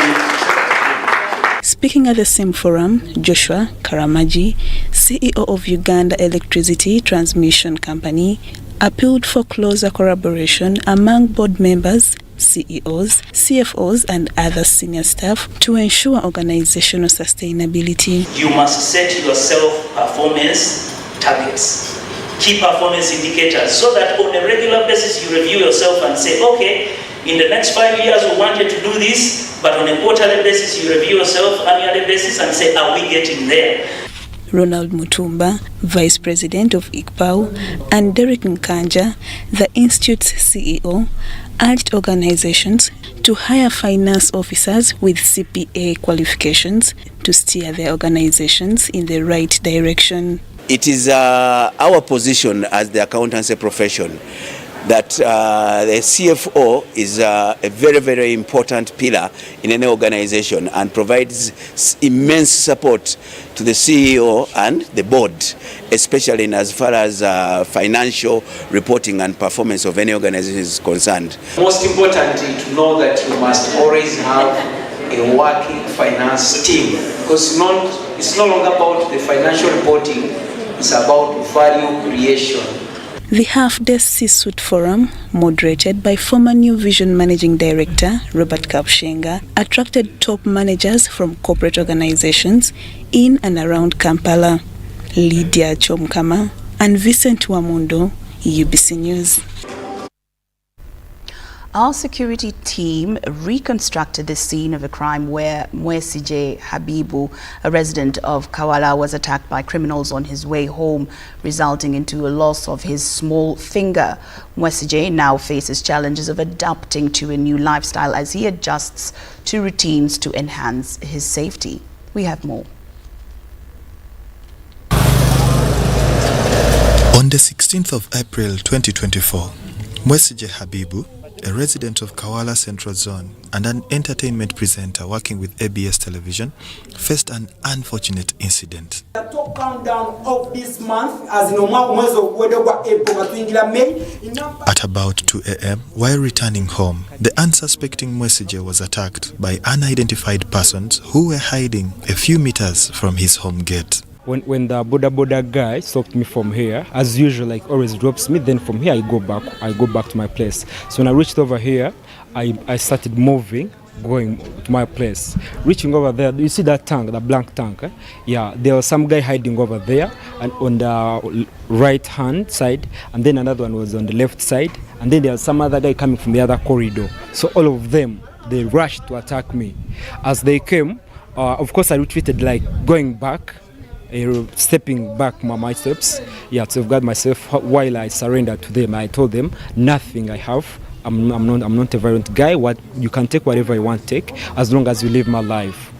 do. Speaking at the same forum, Joshua Karamaji, CEO of Uganda Electricity Transmission Company, appealed for closer collaboration among board members, CEOs, CFOs and other senior staff to ensure organizational sustainability. You must set yourself performance targets, key performance indicators, so that on a regular basis you review yourself and say, okay, in the next 5 years we wanted to do this, but on a quarterly basis you review yourself, annually basis, and say, are we getting there? Ronald Mutumba, Vice President of ICPAU, and Derek Nkanja, the Institute's CEO, urged organizations to hire finance officers with CPA qualifications to steer their organizations in the right direction. It is our position as the accountancy profession that the CFO is a very, very important pillar in any organization and provides immense support to the CEO and the board, especially in as far as financial reporting and performance of any organization is concerned. Most importantly, to know that you must always have a working finance team, because it's no longer about the financial reporting, it's about value creation. The half-day C-suite forum, moderated by former New Vision Managing Director Robert Kapshenga, attracted top managers from corporate organizations in and around Kampala. Lydia Chomkama and Vincent Wamundo, UBC News. Our security team reconstructed the scene of a crime where Mwesije Habibu, a resident of Kawala, was attacked by criminals on his way home, resulting into a loss of his small finger. Mwesije now faces challenges of adapting to a new lifestyle as he adjusts to routines to enhance his safety. We have more. On the 16th of April 2024, Mwesije Habibu, a resident of Kawala Central Zone and an entertainment presenter working with ABS Television, faced an unfortunate incident. The top countdown of this month, as At about 2 a.m., while returning home, the unsuspecting Mwesije was attacked by unidentified persons who were hiding a few meters from his home gate. When the boda guy stopped me from here, as usual, like always drops me, then from here I go back to my place. So when I reached over here, I started moving, going to my place. Reaching over there, you see that tank, the blank tank? Yeah, there was some guy hiding over there and on the right hand side, and then another one was on the left side, and then there was some other guy coming from the other corridor. So all of them, they rushed to attack me. As they came, of course I retreated, like going back, stepping back my steps, to safeguard myself while I surrendered to them. I told them nothing I have. I'm not a violent guy. You can take whatever you want to take as long as you live my life.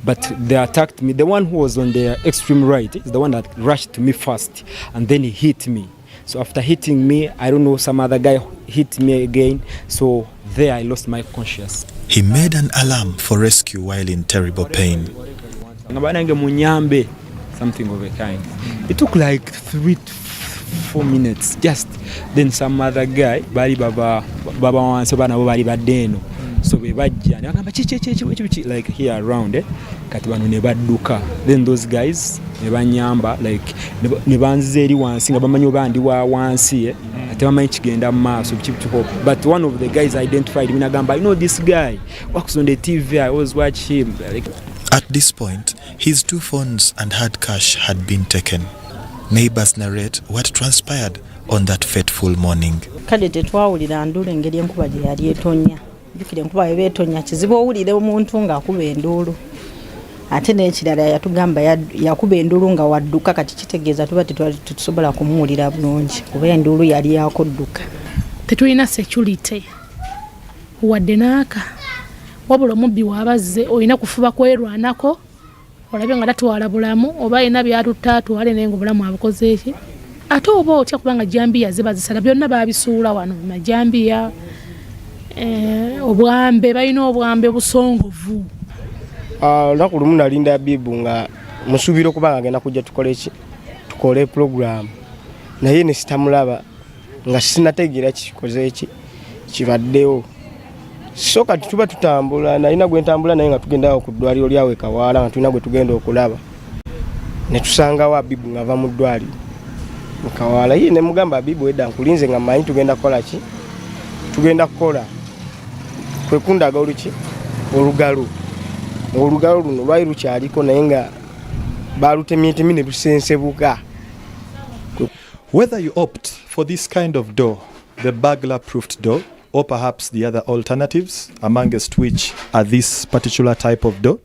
But they attacked me. The one who was on the extreme right is the one that rushed to me first, and then he hit me. So after hitting me, I don't know, some other guy hit me again. So there I lost my consciousness. He made an alarm for rescue while in terrible pain. Something of a kind. It took like 3-4 minutes. Just then some other guy, so we like here around then those guys like but one of the guys identified me. I know this guy works on the TV. I always watch him. At this point, his 2 phones and hard cash had been taken. Neighbors narrate what transpired on that fateful morning. Ate n'ekirala yatugamba yakuba endulu nga wadduka kati kitegeeza tuba tetusobola kumuwulira bulungi kuba endulu yali yakudduka. Tetulina security wadde naaka wabula omubbi wabazze olina kufuba kwerwanako olabye nga tatwala bulamu oba alina byatutta atwale naye nga obulamu abukoze eki ate oba otya kubanga jambiya ziba zisala byonna babisuula wano majambiya obwambe balina obwambe busongovu. Olunaku lumu nalinda Habibu nga musuubira okuba nga agenda kujja tukole program naye ne sitamulaba nga sinategeera kikoze eki kibaddewo So kati tuba tutambula nalina gwe ntambula naye nga tugenda ku ddwaliro lyawe Kawaala nga tulina gwe tugenda okulaba ne tusangawo Abibu ng'ava mu ddwaliro mu Kawaala. Ye ne mugamba Abibu edda nkulinze nga mmanyi tugenda kukola ki, tugenda kukola kwe kundaga olugalo olugalo luno lwali lukyaliko naye nga balutemyetemye ne lusensebuka. Whether you opt for this kind of door, the burglar-proofed door, or perhaps the other alternatives, amongst which are this particular type of door,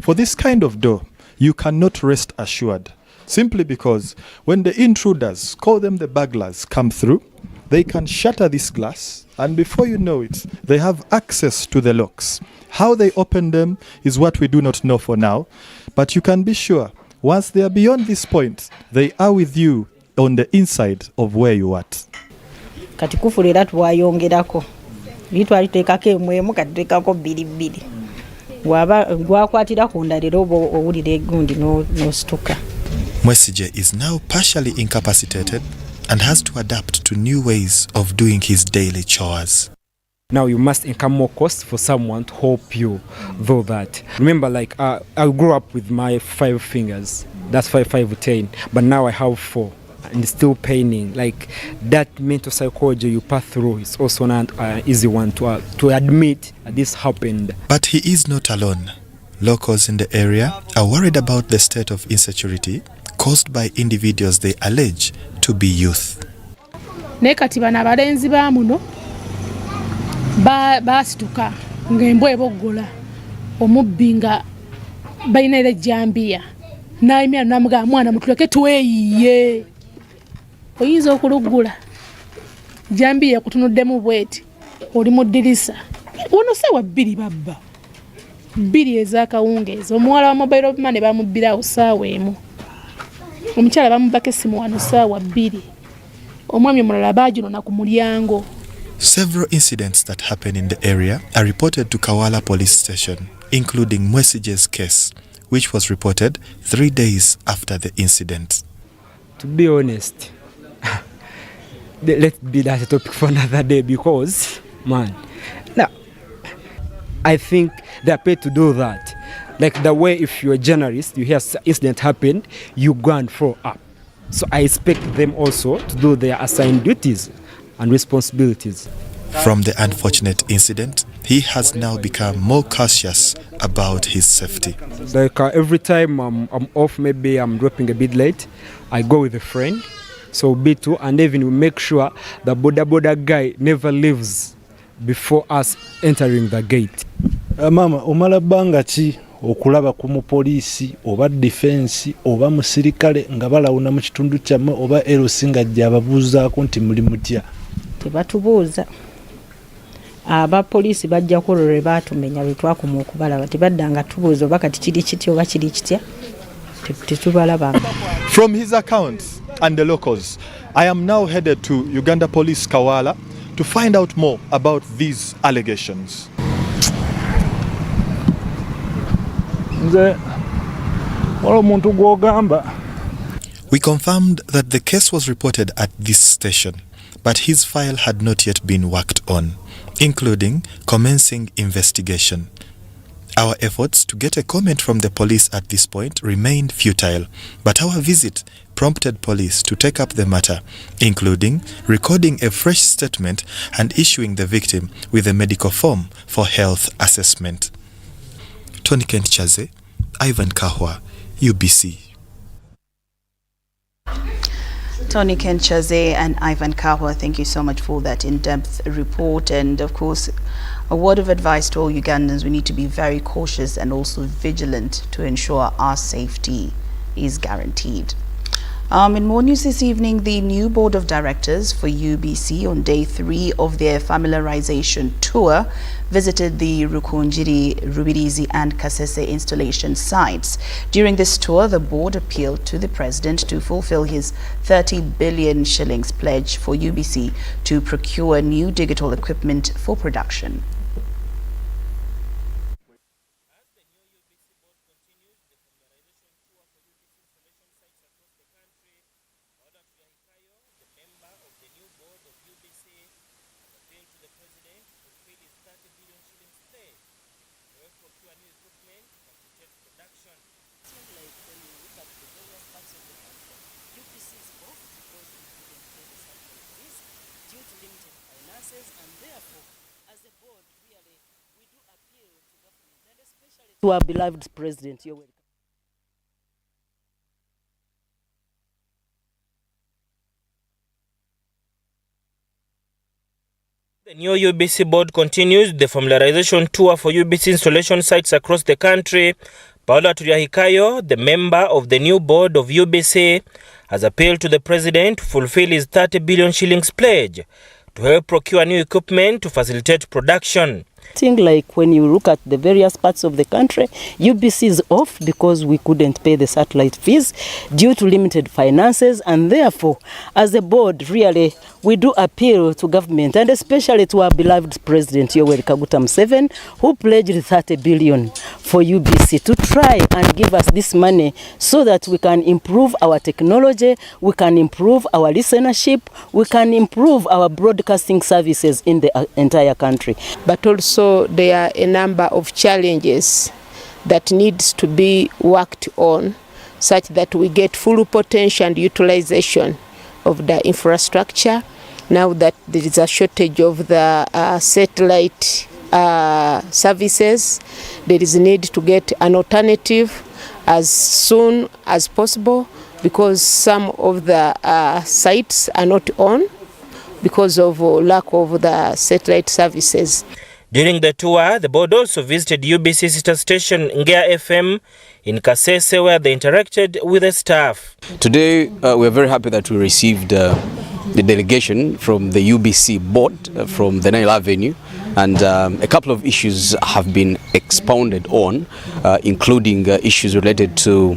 for this kind of door, you cannot rest assured, simply because when the intruders, call them the burglars, come through, they can shatter this glass, and before you know it, they have access to the locks. How they open them is what we do not know for now, but you can be sure, once they are beyond this point, they are with you on the inside of where you are at. Kati kufulira twayongerako litwaliteekako emwemu kati tuteekako bbiri waba gwakwatira ku ndaliro oba owulira egundi n'osituka. Mwesije is now partially incapacitated and has to adapt to new ways of doing his daily chores. Now you must incur more costs for someone to help you, though that. Remember, like, I grew up with my 5 fingers. That's 5, 10. But now I have 4. And it's still paining. Like, that mental psychology you pass through is also not an easy one to admit this happened. But he is not alone. Locals in the area are worried about the state of insecurity caused by individuals they allege to be youth. Nekati bana balenzi ba muno basituka ng'embwa eboggola omubbi nga balina era ejjambiya n'ayimira n'amugamba mwana mutuleke tweyiye oyinza okuluggula jambiya kutunuddemu bweti oli mu ddirisa wono sewa 2 babba 2 ez'akawungeezi omuwala wa mobile money bamubbirawo ssaawa emu omukyala bamubbako essimu wano ssaawa 2 omwami omulala baagirona ku mulyango. Several incidents that happen in the area are reported to Kawaala Police Station, including Mwesije's case, which was reported 3 days after the incident. To be honest, let's be that a topic for another day because, man, now, I think they're paid to do that. Like the way if you're a journalist, you hear incident happened, you go and follow up. So I expect them also to do their assigned duties and responsibilities. From the unfortunate incident, he has now become more cautious about his safety. Like every time I'm off, maybe I'm dropping a bit late, I go with a friend, so B2, and even we make sure the boda guy never leaves before us entering the gate. Mama, omala banga chi okulaba ku mu poliisi oba defense oba musirikale nga balawuna mu kitundu kyammwe oba LC nga ajja ababuuzaako nti muli mutya? Tebatubuuza. Abapoliisi bajja kulole baatumenya lwe twakoma okubalaba tebaddanga tubuuza oba kati kiri kitya oba kiri kitya tetubalabanga. From his accounts and the locals, I am now headed to Uganda Police Kawaala to find out more about these allegations. We confirmed that the case was reported at this station, but his file had not yet been worked on, including commencing investigation. Our efforts to get a comment from the police at this point remained futile, but our visit prompted police to take up the matter, including recording a fresh statement and issuing the victim with a medical form for health assessment. Tony Kent Chaze, Ivan Kahwa, UBC. Tony Kent Chaze and Ivan Kahwa, thank you so much for that in-depth report. And of course, a word of advice to all Ugandans: we need to be very cautious and also vigilant to ensure our safety is guaranteed. In more news this evening, the new board of directors for UBC on day 3 of their familiarization tour visited the Rukunjiri, Rubirizi and Kasese installation sites. During this tour, the board appealed to the president to fulfill his 30 billion shillings pledge for UBC to procure new digital equipment for production. Member of the new board of UBC appealed to the president to fill his 30 billion To our beloved president, you're welcome. The new UBC board continues the familiarization tour for UBC installation sites across the country. Paula Turiahikayo, the member of the new board of UBC, has appealed to the president to fulfill his 30 billion shillings pledge to help procure new equipment to facilitate production. Like when you look at the various parts of the country, UBC is off because we couldn't pay the satellite fees due to limited finances, and therefore, as a board, really, we do appeal to government and especially to our beloved President Yoweri Kaguta Museveni, who pledged 30 billion for UBC to try and give us this money so that we can improve our technology, we can improve our listenership, we can improve our broadcasting services in the entire country. But also there are a number of challenges that needs to be worked on such that we get full potential and utilization of the infrastructure. Now that there is a shortage of the satellite services, there is a need to get an alternative as soon as possible because some of the sites are not on because of lack of the satellite services. During the tour, the board also visited UBC sister station Ngea FM in Kasese, where they interacted with the staff. Today, we are very happy that we received the delegation from the UBC board from the Nile Avenue, and a couple of issues have been expounded on, including issues related to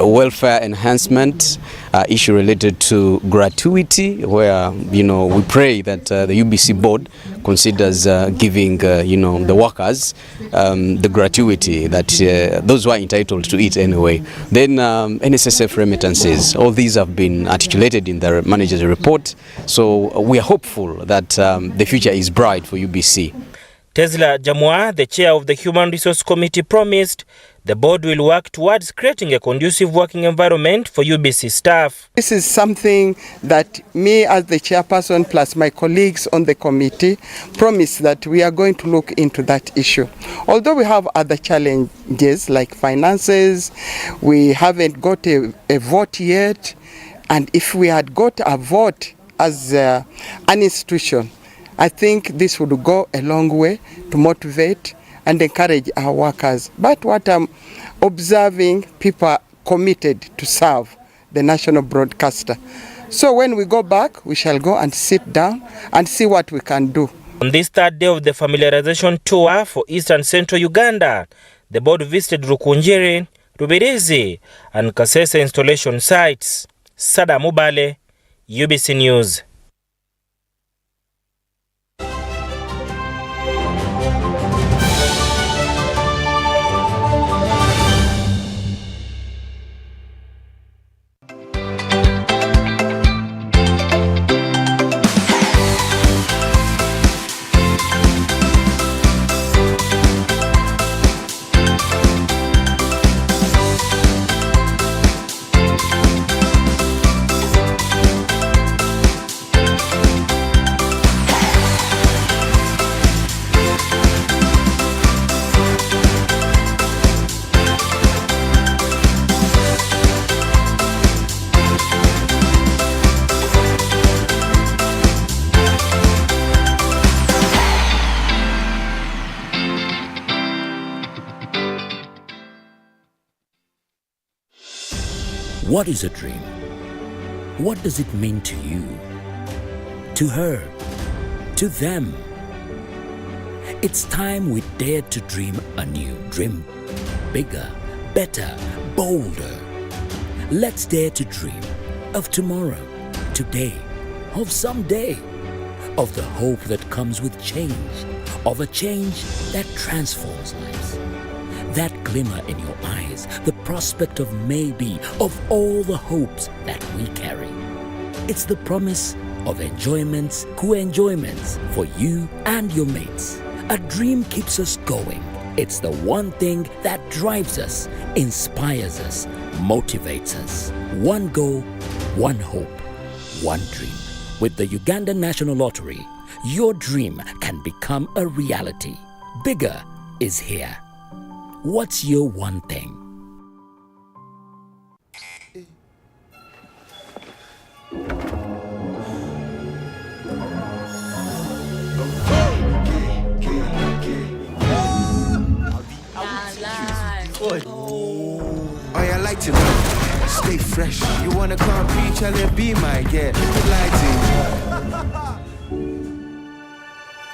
welfare enhancement, issue related to gratuity, where we pray that the UBC board considers giving the workers the gratuity that those who are entitled to it anyway. Then NSSF remittances, all these have been articulated in the manager's report, so we are hopeful that the future is bright for UBC. Tesla Jamwa, the chair of the Human Resource Committee, promised the board will work towards creating a conducive working environment for UBC staff. This is something that me as the chairperson plus my colleagues on the committee promise that we are going to look into that issue. Although we have other challenges like finances, we haven't got a vote yet, and if we had got a vote as an institution, I think this would go a long way to motivate and encourage our workers. But what I'm observing, people are committed to serve the national broadcaster. So when we go back, we shall go and sit down and see what we can do. On this third day of the familiarization tour for East and Central Uganda, the board visited Rukunjiri, Rubirizi, and Kasese installation sites. Sada Mubale, UBC News. What is a dream? What does it mean to you? To her? To them? It's time we dare to dream anew. Dream bigger, better, bolder. Let's dare to dream of tomorrow, today, of someday, of the hope that comes with change, of a change that transforms lives. That glimmer in your eyes, the prospect of maybe, of all the hopes that we carry. It's the promise of enjoyments, co-enjoyments for you and your mates. A dream keeps us going, It's the one thing that drives us, inspires us, motivates us. One goal, one hope, one dream. With the Uganda National Lottery, your dream can become a reality. Bigger is here. What's your one thing? Oh, I like to know. Stay fresh. You wanna come preach and be my girl.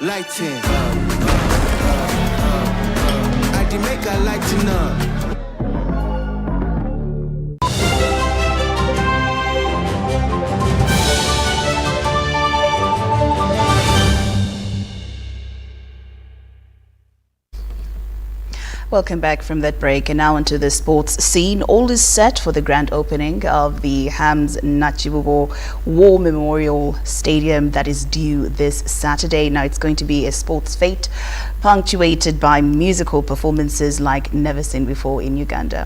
Lighting. I did make a light to know. Welcome back from that break, and now onto the sports scene. All is set for the grand opening of the Hams Namugongo War Memorial Stadium that is due this Saturday. Now it's going to be a sports fete punctuated by musical performances like never seen before in Uganda.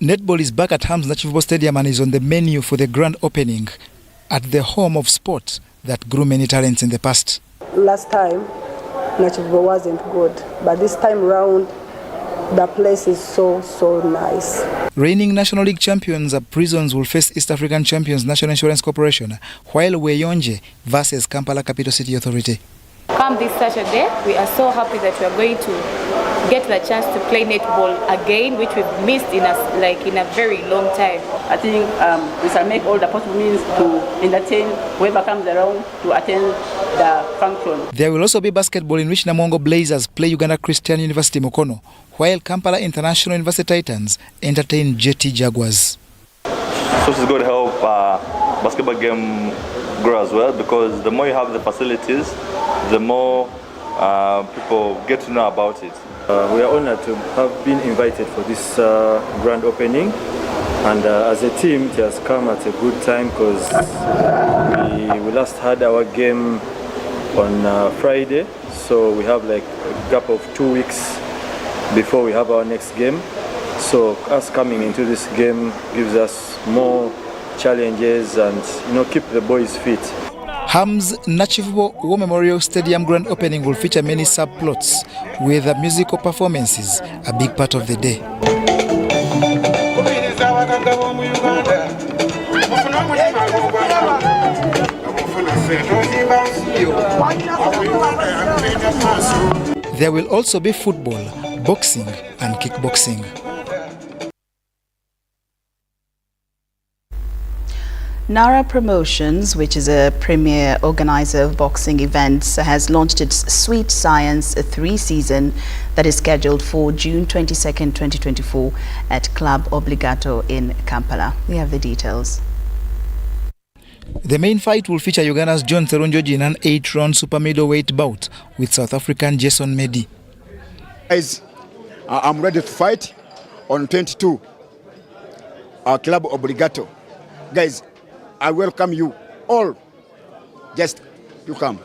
Netball is back at Hams Namugongo Stadium and is on the menu for the grand opening at the home of sport that grew many talents in the past. Last time Namugongo wasn't good, but this time round the place is so nice. Reigning National League champions Prisons will face East African champions National Insurance Corporation, while Weyonje versus Kampala Capital City Authority. Come this Saturday, we are so happy that we are going to get the chance to play netball again, which we've missed in a very long time. I think we shall make all the possible means to entertain whoever comes around to attend the function. There will also be basketball in which Namugongo Blazers play Uganda Christian University Mukono, while Kampala International University Titans entertain JT Jaguars. So this is going to help basketball game grow as well, because the more you have the facilities, the more people get to know about it. We are honored to have been invited for this grand opening, and as a team it has come at a good time, because we last had our game on Friday, so we have like a gap of 2 weeks before we have our next game. So us coming into this game gives us more challenges and keep the boys fit. Hams Namugongo War Memorial Stadium grand opening will feature many subplots, with musical performances a big part of the day. There will also be football, boxing and kickboxing. Nara Promotions, which is a premier organizer of boxing events, has launched its Sweet Science 3 season that is scheduled for June 22nd, 2024 at Club Obligato in Kampala. We have the details. The main fight will feature Uganda's John Serunjoji in an 8-round super middleweight bout with South African Jason Medi. Guys, I'm ready to fight on 22, Club Obligato. Guys, I welcome you all. Just to come.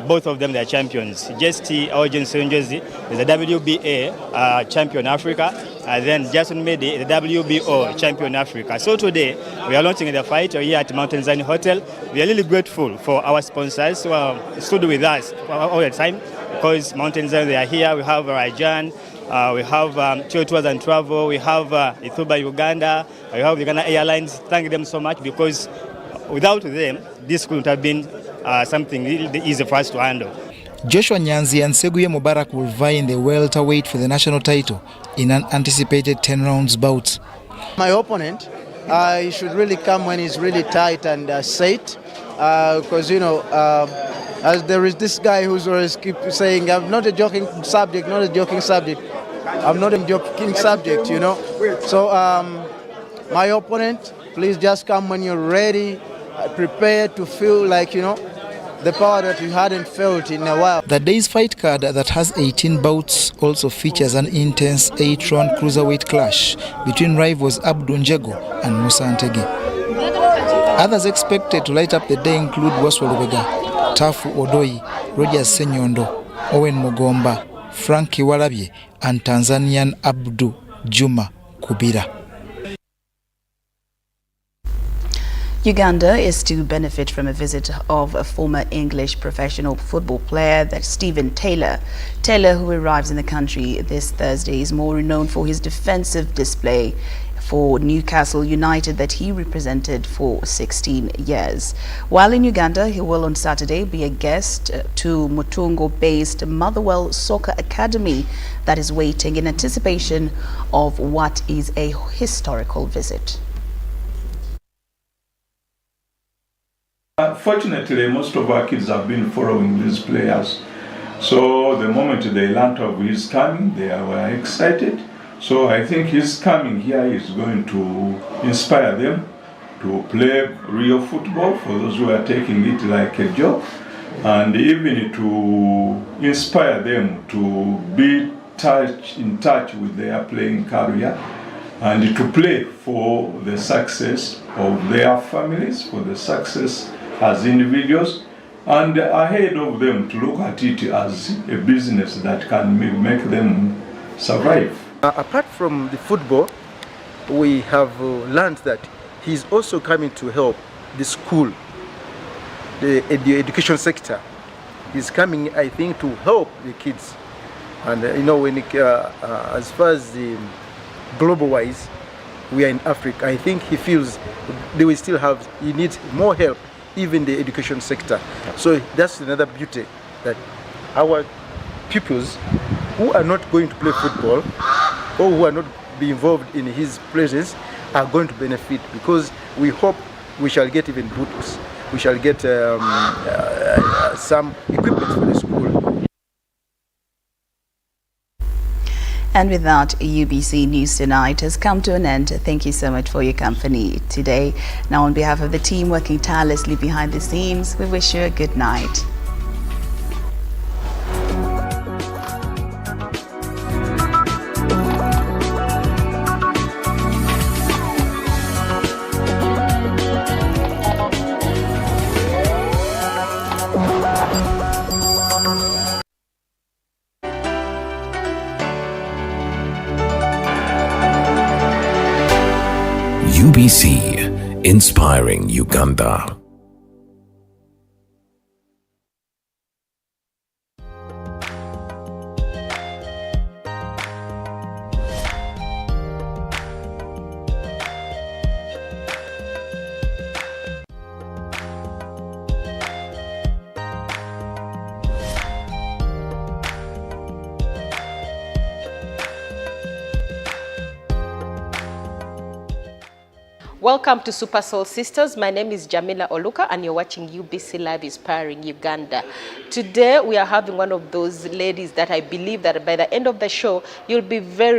Both of them, they are champions. JST or Johnson Josie is the WBA champion Africa, and then Jason Medi, the WBO champion Africa. So today we are launching the fight here at Mountain Zion Hotel. We are really grateful for our sponsors who stood with us all the time, because Mountain Zion, they are here. We have Rajan, we have Chill Tours and Travel, we have Ethiopia, Uganda, we have Uganda Airlines. Thank them so much, because without them, this couldn't have been something really easy for us to handle. Joshua Nyanzi and Seguye Mubarak will vie in the welterweight for the national title in an anticipated 10 rounds bout. My opponent, he should really come when he's really tight and set, because as there is this guy who's always keep saying, I'm not a joking subject, not a joking subject. I'm not a joking subject, So my opponent, please just come when you're ready, prepared to feel like, the power that you hadn't felt in a while. The day's fight card that has 18 bouts also features an intense 8-round cruiserweight clash between rivals Abdul Njego and Musa Antege. Others expected to light up the day include Waswa Lubega, Tafu Odoi, Rogers Senyondo, Owen Mugomba, Frankie Walabye, and Tanzanian Abdu Juma Kubira. Uganda is to benefit from a visit of a former English professional football player, that's Stephen Taylor. Taylor, who arrives in the country this Thursday, is more renowned for his defensive display for Newcastle United that he represented for 16 years. While in Uganda, he will on Saturday be a guest to Mutungo-based Motherwell Soccer Academy that is waiting in anticipation of what is a historical visit. Fortunately, most of our kids have been following these players. So the moment they learned of his coming, they were excited. So I think his coming here is going to inspire them to play real football for those who are taking it like a job, and even to inspire them to be in touch with their playing career and to play for the success of their families, for the success as individuals, and ahead of them to look at it as a business that can make them survive. Apart from the football, we have learned that he's also coming to help the school, the education sector. He's coming, I think, to help the kids. And when as far as the global-wise, we are in Africa. I think he feels he needs more help, even the education sector. So that's another beauty, that our pupils who are not going to play football or who are not be involved in his presence are going to benefit, because we hope we shall get even books, we shall get some equipment for the school. And with that, UBC News Tonight has come to an end. Thank you so much for your company today. Now, on behalf of the team working tirelessly behind the scenes, we wish you a good night. UBC, inspiring Uganda. Welcome to Super Soul Sisters. My name is Jamila Oluka and you're watching UBC Live Inspiring Uganda. Today we are having one of those ladies that I believe that by the end of the show, you'll be very